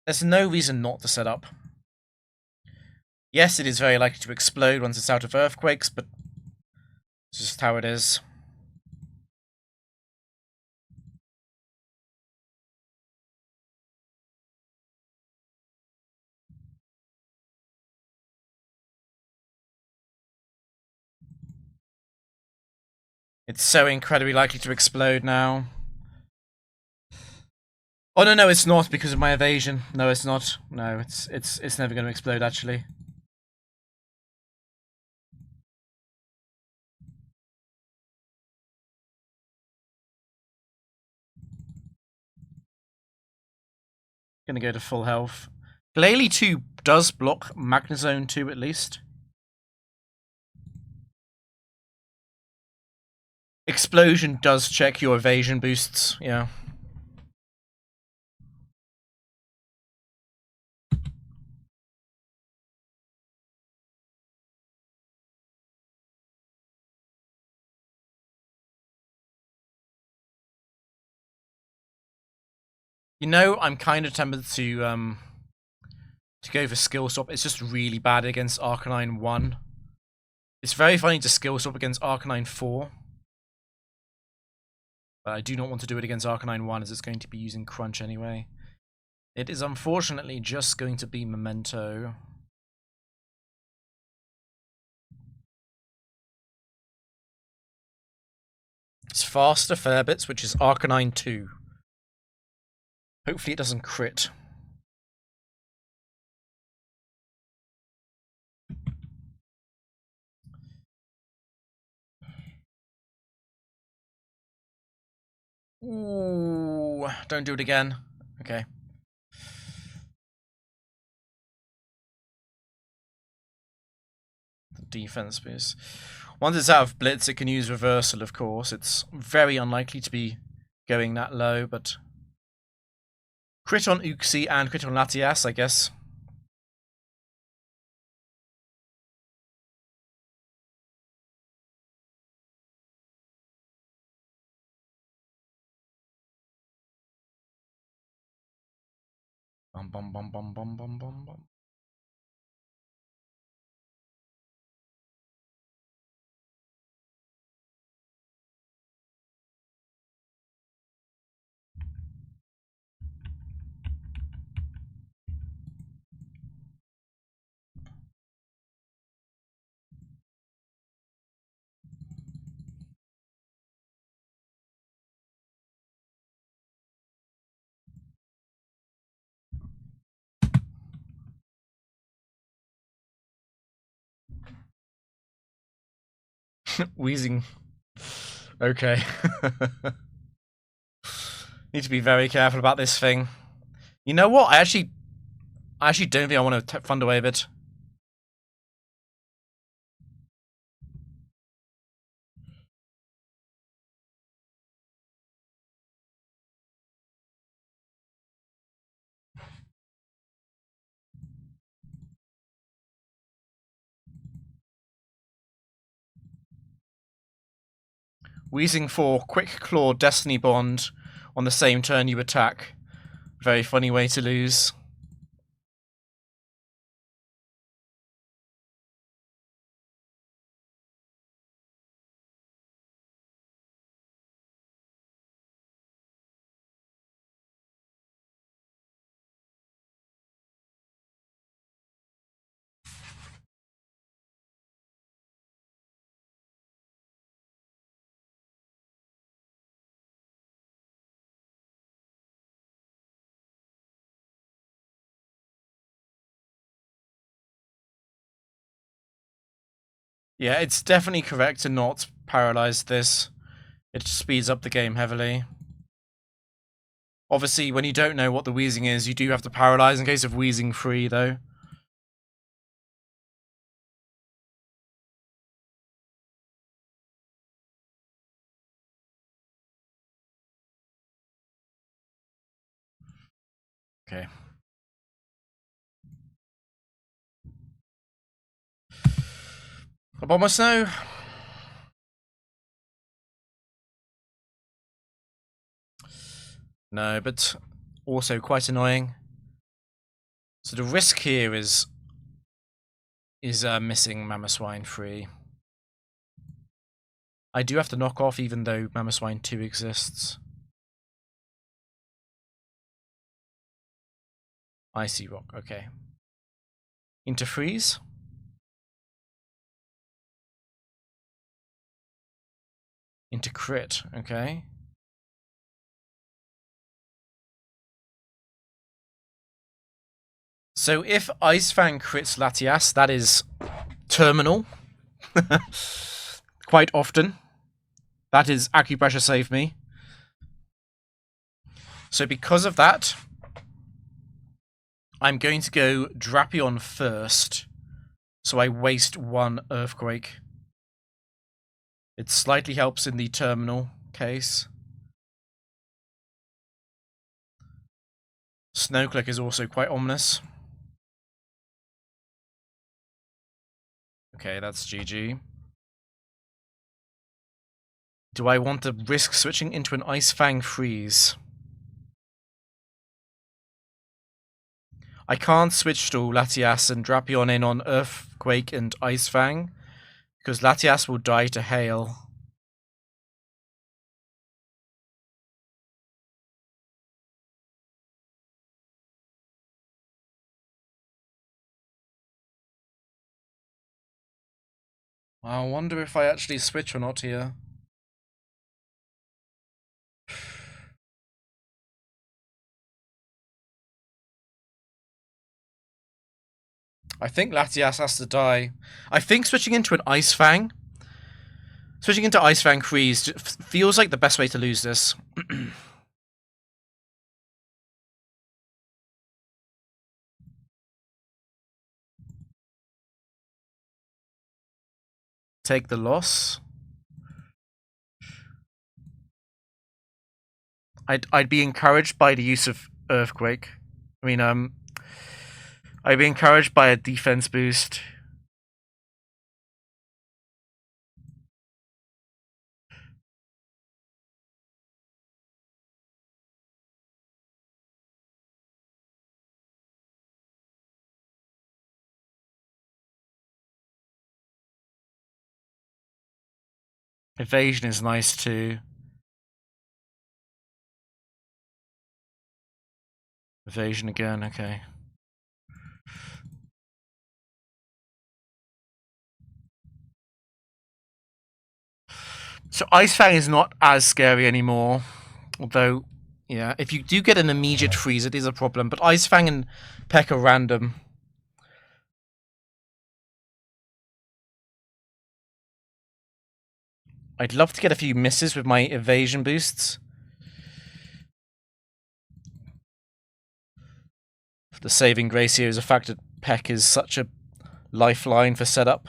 There's no reason not to set up. Yes, it is very likely to explode once it's out of earthquakes, but it's just how it is. It's so incredibly likely to explode now. Oh no, it's not because of my evasion. No, it's not. No, it's never going to explode actually. Gonna go to full health. Glalie 2 does block Magnezone 2 at least. Explosion does check your evasion boosts, yeah. You know, I'm kind of tempted to go for skill swap. It's just really bad against Arcanine 1. It's very funny to skill swap against Arcanine 4. But I do not want to do it against Arcanine 1 as it's going to be using Crunch anyway. It is unfortunately just going to be Memento. It's faster Fairbits, which is Arcanine 2. Hopefully it doesn't crit. Ooh, don't do it again. Okay. The defense boost. Once it's out of Blitz, it can use Reversal, of course. It's very unlikely to be going that low, but crit on Uxie and crit on Latias, I guess. Bum bum bum bum bum bum bum bum. Wheezing. Okay. Need to be very careful about this thing. You know what? I actually don't think I want to Thunderwave it. Wheezing for Quick Claw Destiny Bond on the same turn you attack. Very funny way to lose. Yeah, it's definitely correct to not paralyze this. It speeds up the game heavily. Obviously, when you don't know what the wheezing is, you do have to paralyze in case of wheezing free, though. Okay. Abomasnow Snow. No, but also quite annoying. So the risk here is missing Mamoswine free. I do have to knock off even though Mamoswine 2 exists. Icy Rock, okay. Into freeze. Into crit, okay. So if Ice Fang crits Latias, that is terminal. Quite often. That is Acupressure Save Me. So because of that, I'm going to go Drapion first, so I waste one Earthquake. It slightly helps in the terminal case. Snowclick is also quite ominous. Okay, that's GG. Do I want to risk switching into an Ice Fang freeze? I can't switch to Latias and Drapion in on Earthquake and Ice Fang, because Latias will die to Hail. I wonder if I actually switch or not here. I think Latias has to die. I think switching into an Ice Fang, switching into Ice Fang freeze feels like the best way to lose this. Take the loss. I'd be encouraged by the use of Earthquake. I mean, I'd be encouraged by a defense boost. Evasion is nice too. Evasion again, okay. So Ice Fang is not as scary anymore. Although, yeah, if you do get an immediate freeze, it is a problem. But Ice Fang and Peck are random. I'd love to get a few misses with my evasion boosts. The saving grace here is the fact that Peck is such a lifeline for setup.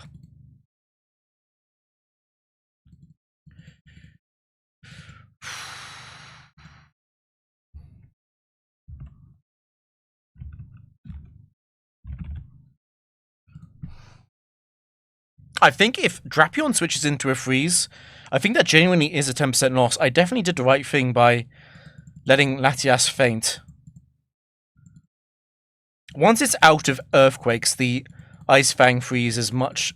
I think if Drapion switches into a freeze, I think that genuinely is a 10% loss. I definitely did the right thing by letting Latias faint. Once it's out of Earthquakes, the Ice Fang freeze is much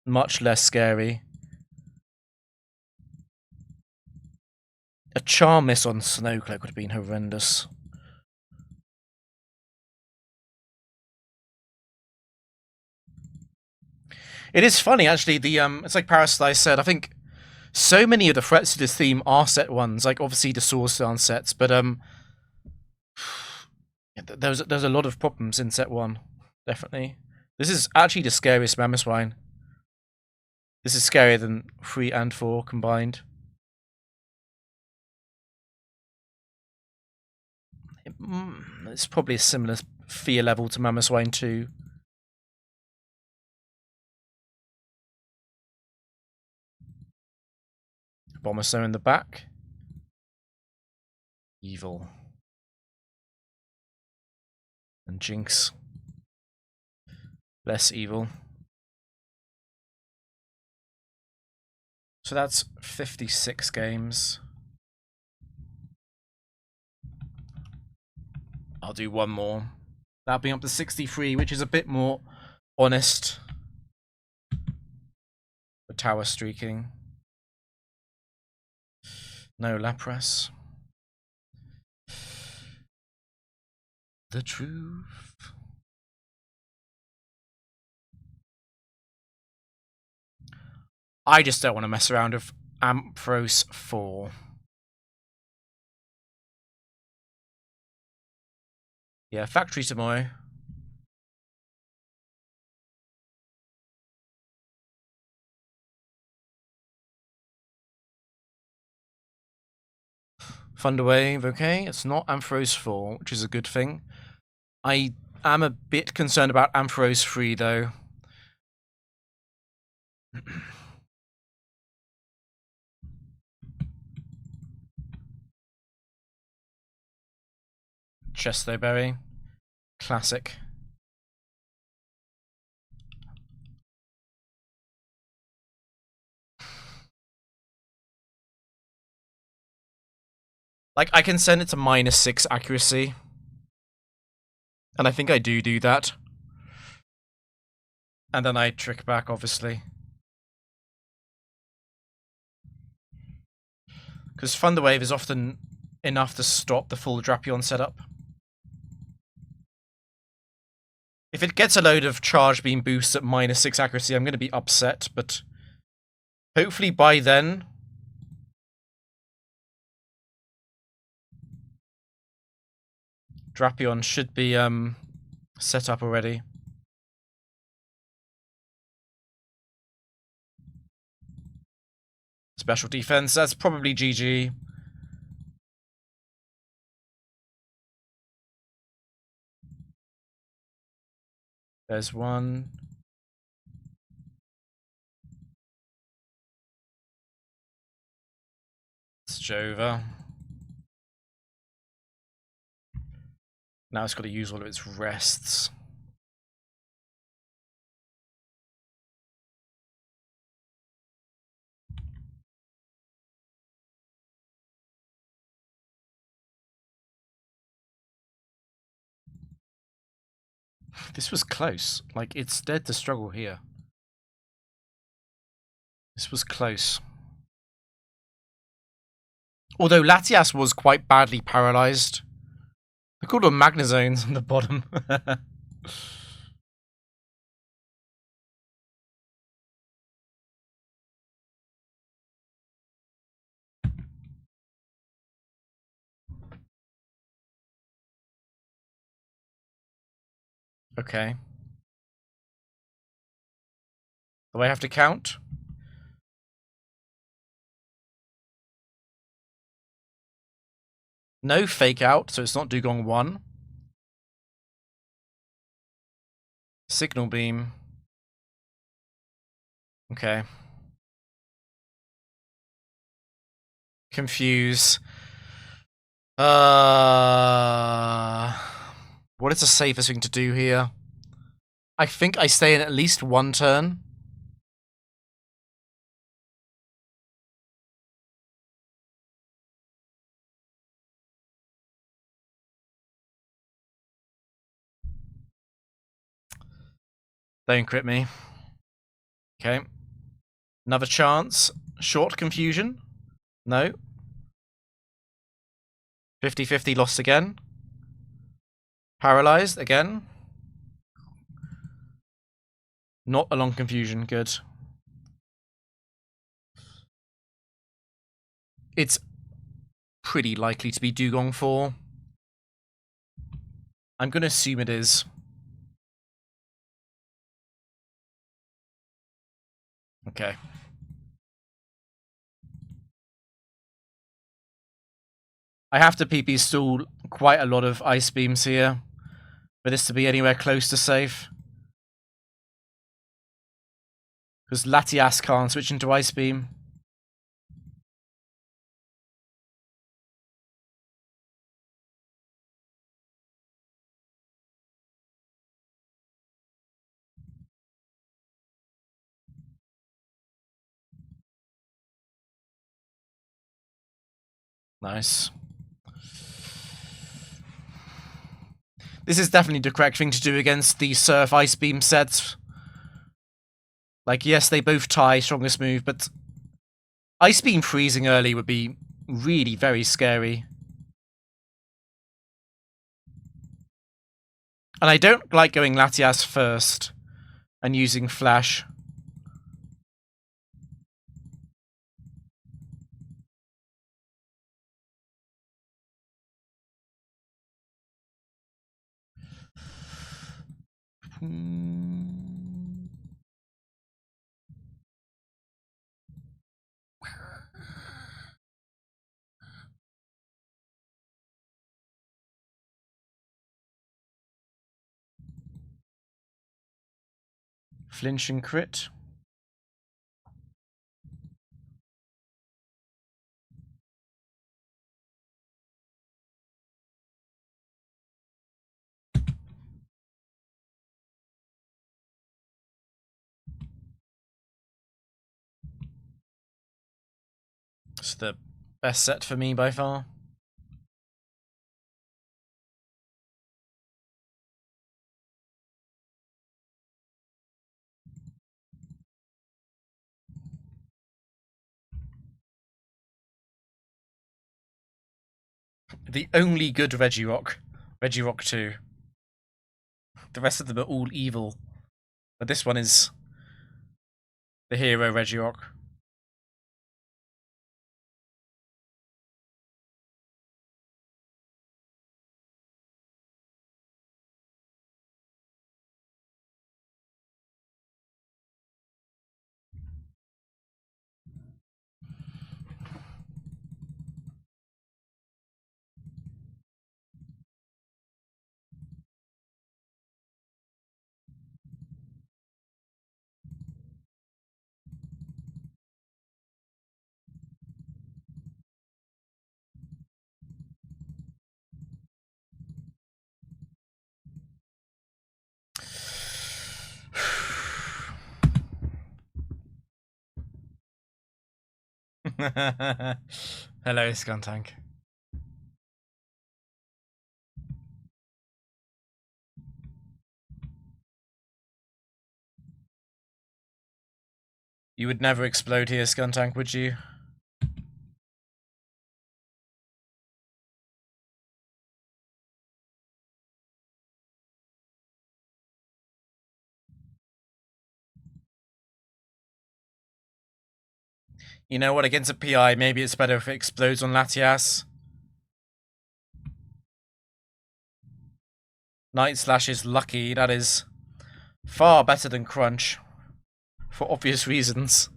less scary. A Charm miss on Snowclick would have been horrendous. It is funny, actually. It's like Paraslice said. I think so many of the threats to this theme are set ones, like obviously the Swords Dance sets, but there's a lot of problems in set one, definitely. This is actually the scariest Mamoswine. This is scarier than 3 and 4 combined. It's probably a similar fear level to Mamoswine 2. Bombasome in the back. Evil. And Jinx. Less evil. So that's 56 games. I'll do one more. That'll be up to 63, which is a bit more honest. The tower streaking. No Lapras. The truth. I just don't want to mess around with Ampharos 4. Yeah, factory tomorrow. Thunderwave, okay. It's not Ampharos 4, which is a good thing. I am a bit concerned about Ampharos 3, though. Chestoberry. Classic. Like, I can send it to -6 accuracy. And I think I do that. And then I trick back, obviously. Because Thunderwave is often enough to stop the full Drapion setup. If it gets a load of Charge Beam boosts at -6 accuracy, I'm going to be upset, but hopefully by then Drapion should be set up already. Special defense, that's probably GG. There's one. It's Jova. Now it's got to use all of its rests. This was close. Like, it's dead to struggle here. This was close. Although Latias was quite badly paralyzed. They're called them Magnazones on the bottom. Okay. Do I have to count? No fake out, so it's not Dugong 1. Signal beam. Okay. Confuse. What is the safest thing to do here? I think I stay in at least one turn. Don't crit me. Okay. Another chance. Short confusion. No. 50-50 lost again. Paralyzed again. Not a long confusion. Good. It's pretty likely to be Dugong 4. I'm going to assume it is. Okay. I have to PP stall quite a lot of Ice Beams here for this to be anywhere close to safe. Because Latias can't switch into Ice Beam. Nice. This is definitely the correct thing to do against the Surf Ice Beam sets. Like, yes, they both tie strongest move, but Ice Beam freezing early would be really very scary. And I don't like going Latias first and using Flash. Flinch and crit. It's the best set for me by far. The only good Regirock. Regirock 2. The rest of them are all evil. But this one is the hero Regirock. Hello, Skuntank. You would never explode here, Skuntank, would you? You know what, against a PI, maybe it's better if it explodes on Latias. Night Slash is lucky, that is far better than Crunch. For obvious reasons.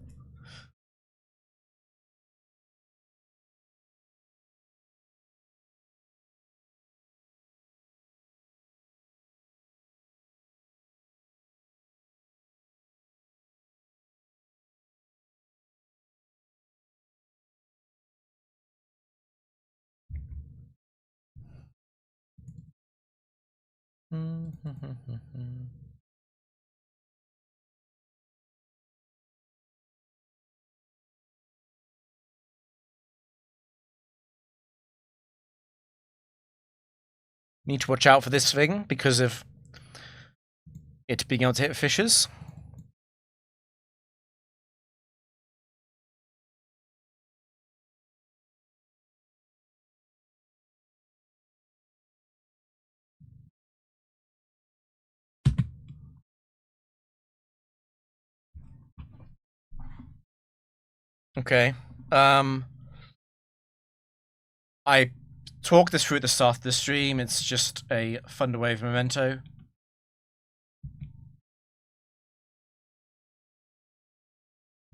Need to watch out for this thing because of it being able to hit fissures. Okay. I talked this through at the start of the stream. It's just a Thunderwave memento.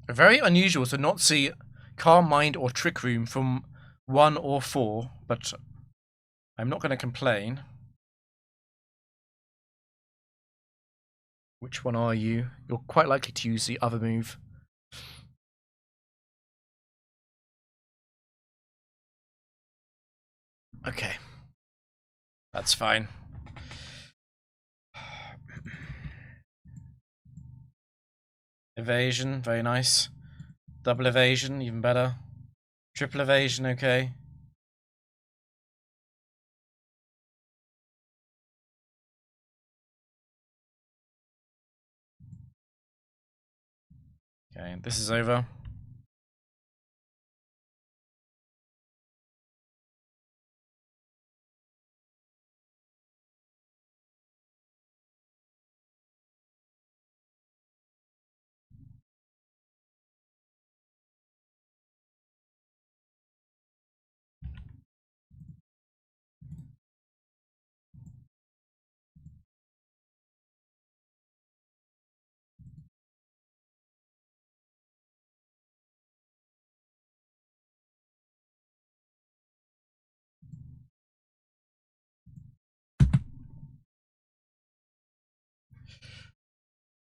Very unusual to not see Calm Mind or Trick Room from 1 or 4, but I'm not going to complain. Which one are you? You're quite likely to use the other move. Okay. That's fine. Evasion, very nice. Double evasion, even better. Triple evasion, okay. Okay, this is over.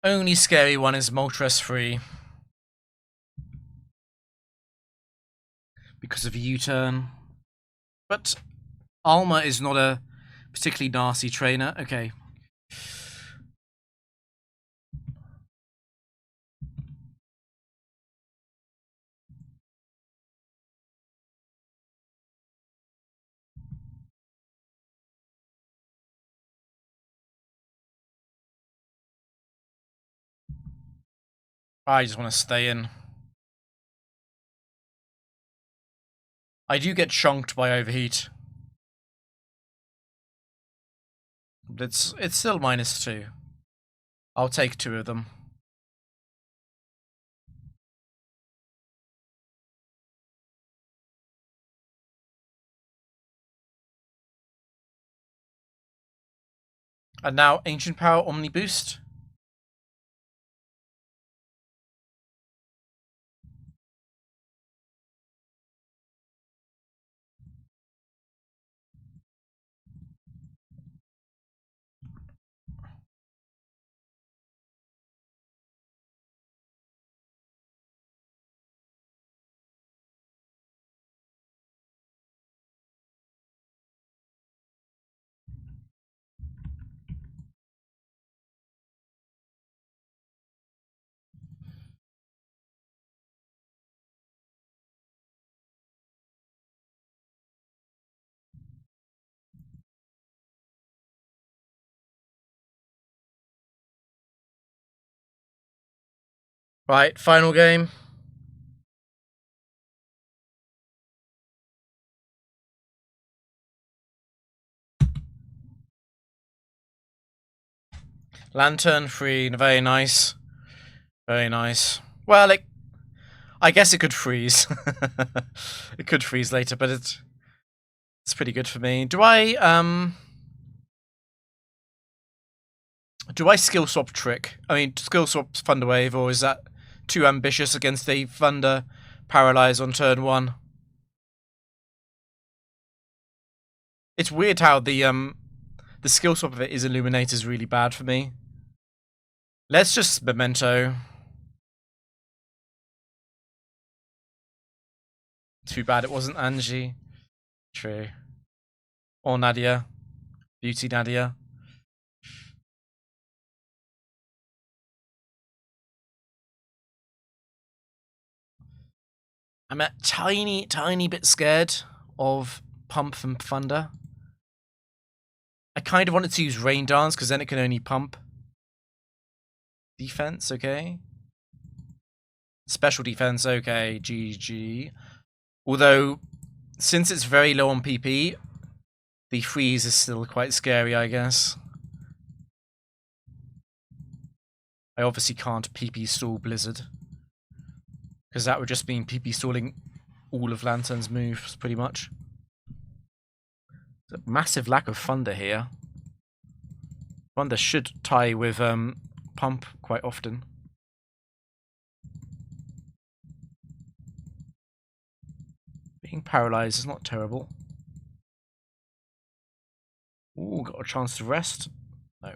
Only scary one is Moltres 3. Because of a U-turn. But Alma is not a particularly nasty trainer. Okay. I just want to stay in. I do get chunked by overheat. But it's still -2. I'll take 2 of them. And now Ancient Power Omni Boost. Right, final game. Lantern 3, very nice. Very nice. Well, I guess it could freeze. It could freeze later, but it's pretty good for me. Do I skill swap Trick? I mean, skill swap Thunder Wave, or is that too ambitious against a Thunder Paralyze on turn 1? It's weird how the skill swap of it is Illuminate is really bad for me. Let's just Memento. Too bad it wasn't Angie. True. Or Nadia. Beauty Nadia. I'm a tiny bit scared of Pump from Thunder. I kind of wanted to use Rain Dance because then it can only pump. Defense, okay. Special defense, okay. GG. Although, since it's very low on PP, the freeze is still quite scary, I guess. I obviously can't PP stall Blizzard, because that would just mean PP stalling all of Lantern's moves, pretty much. There's a massive lack of Thunder here. Thunder should tie with Pump quite often. Being paralyzed is not terrible. Ooh, got a chance to rest. No.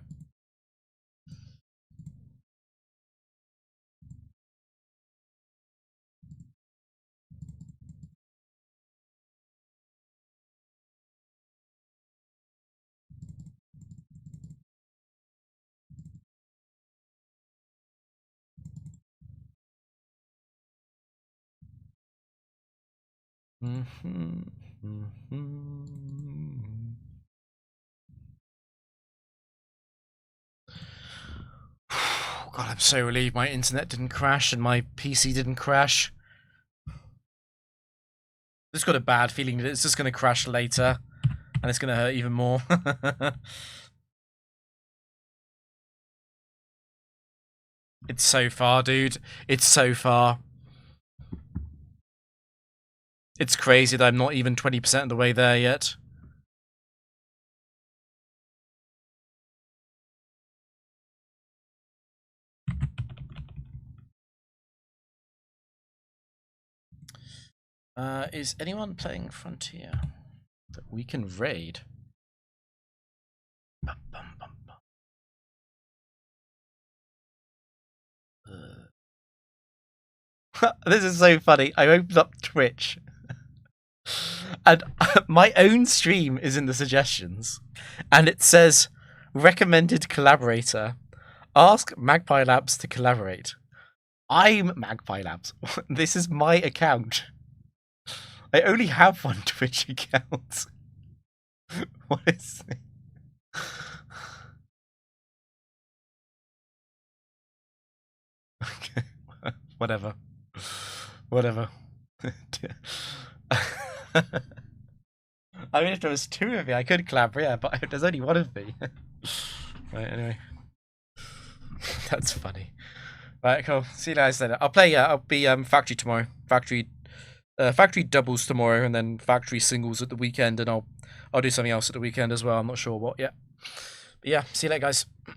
God, I'm so relieved my internet didn't crash and my PC didn't crash. I've just got a bad feeling that it's just going to crash later and it's going to hurt even more. It's so far, dude. It's so far. It's crazy that I'm not even 20% of the way there yet. Is anyone playing Frontier that we can raid? This is so funny. I opened up Twitch, and my own stream is in the suggestions, and it says recommended collaborator. Ask Magpie Labs to collaborate. I'm Magpie Labs. This is my account. I only have one Twitch account. What is it? Okay, whatever. Whatever. I mean, if there was two of me, I could collab, yeah, but there's only one of me. Right, anyway. That's funny. Right, cool. See you guys later. I'll play, I'll be factory tomorrow. Factory doubles tomorrow, and then factory singles at the weekend, and I'll do something else at the weekend as well. I'm not sure what yet. But yeah, see you later, guys.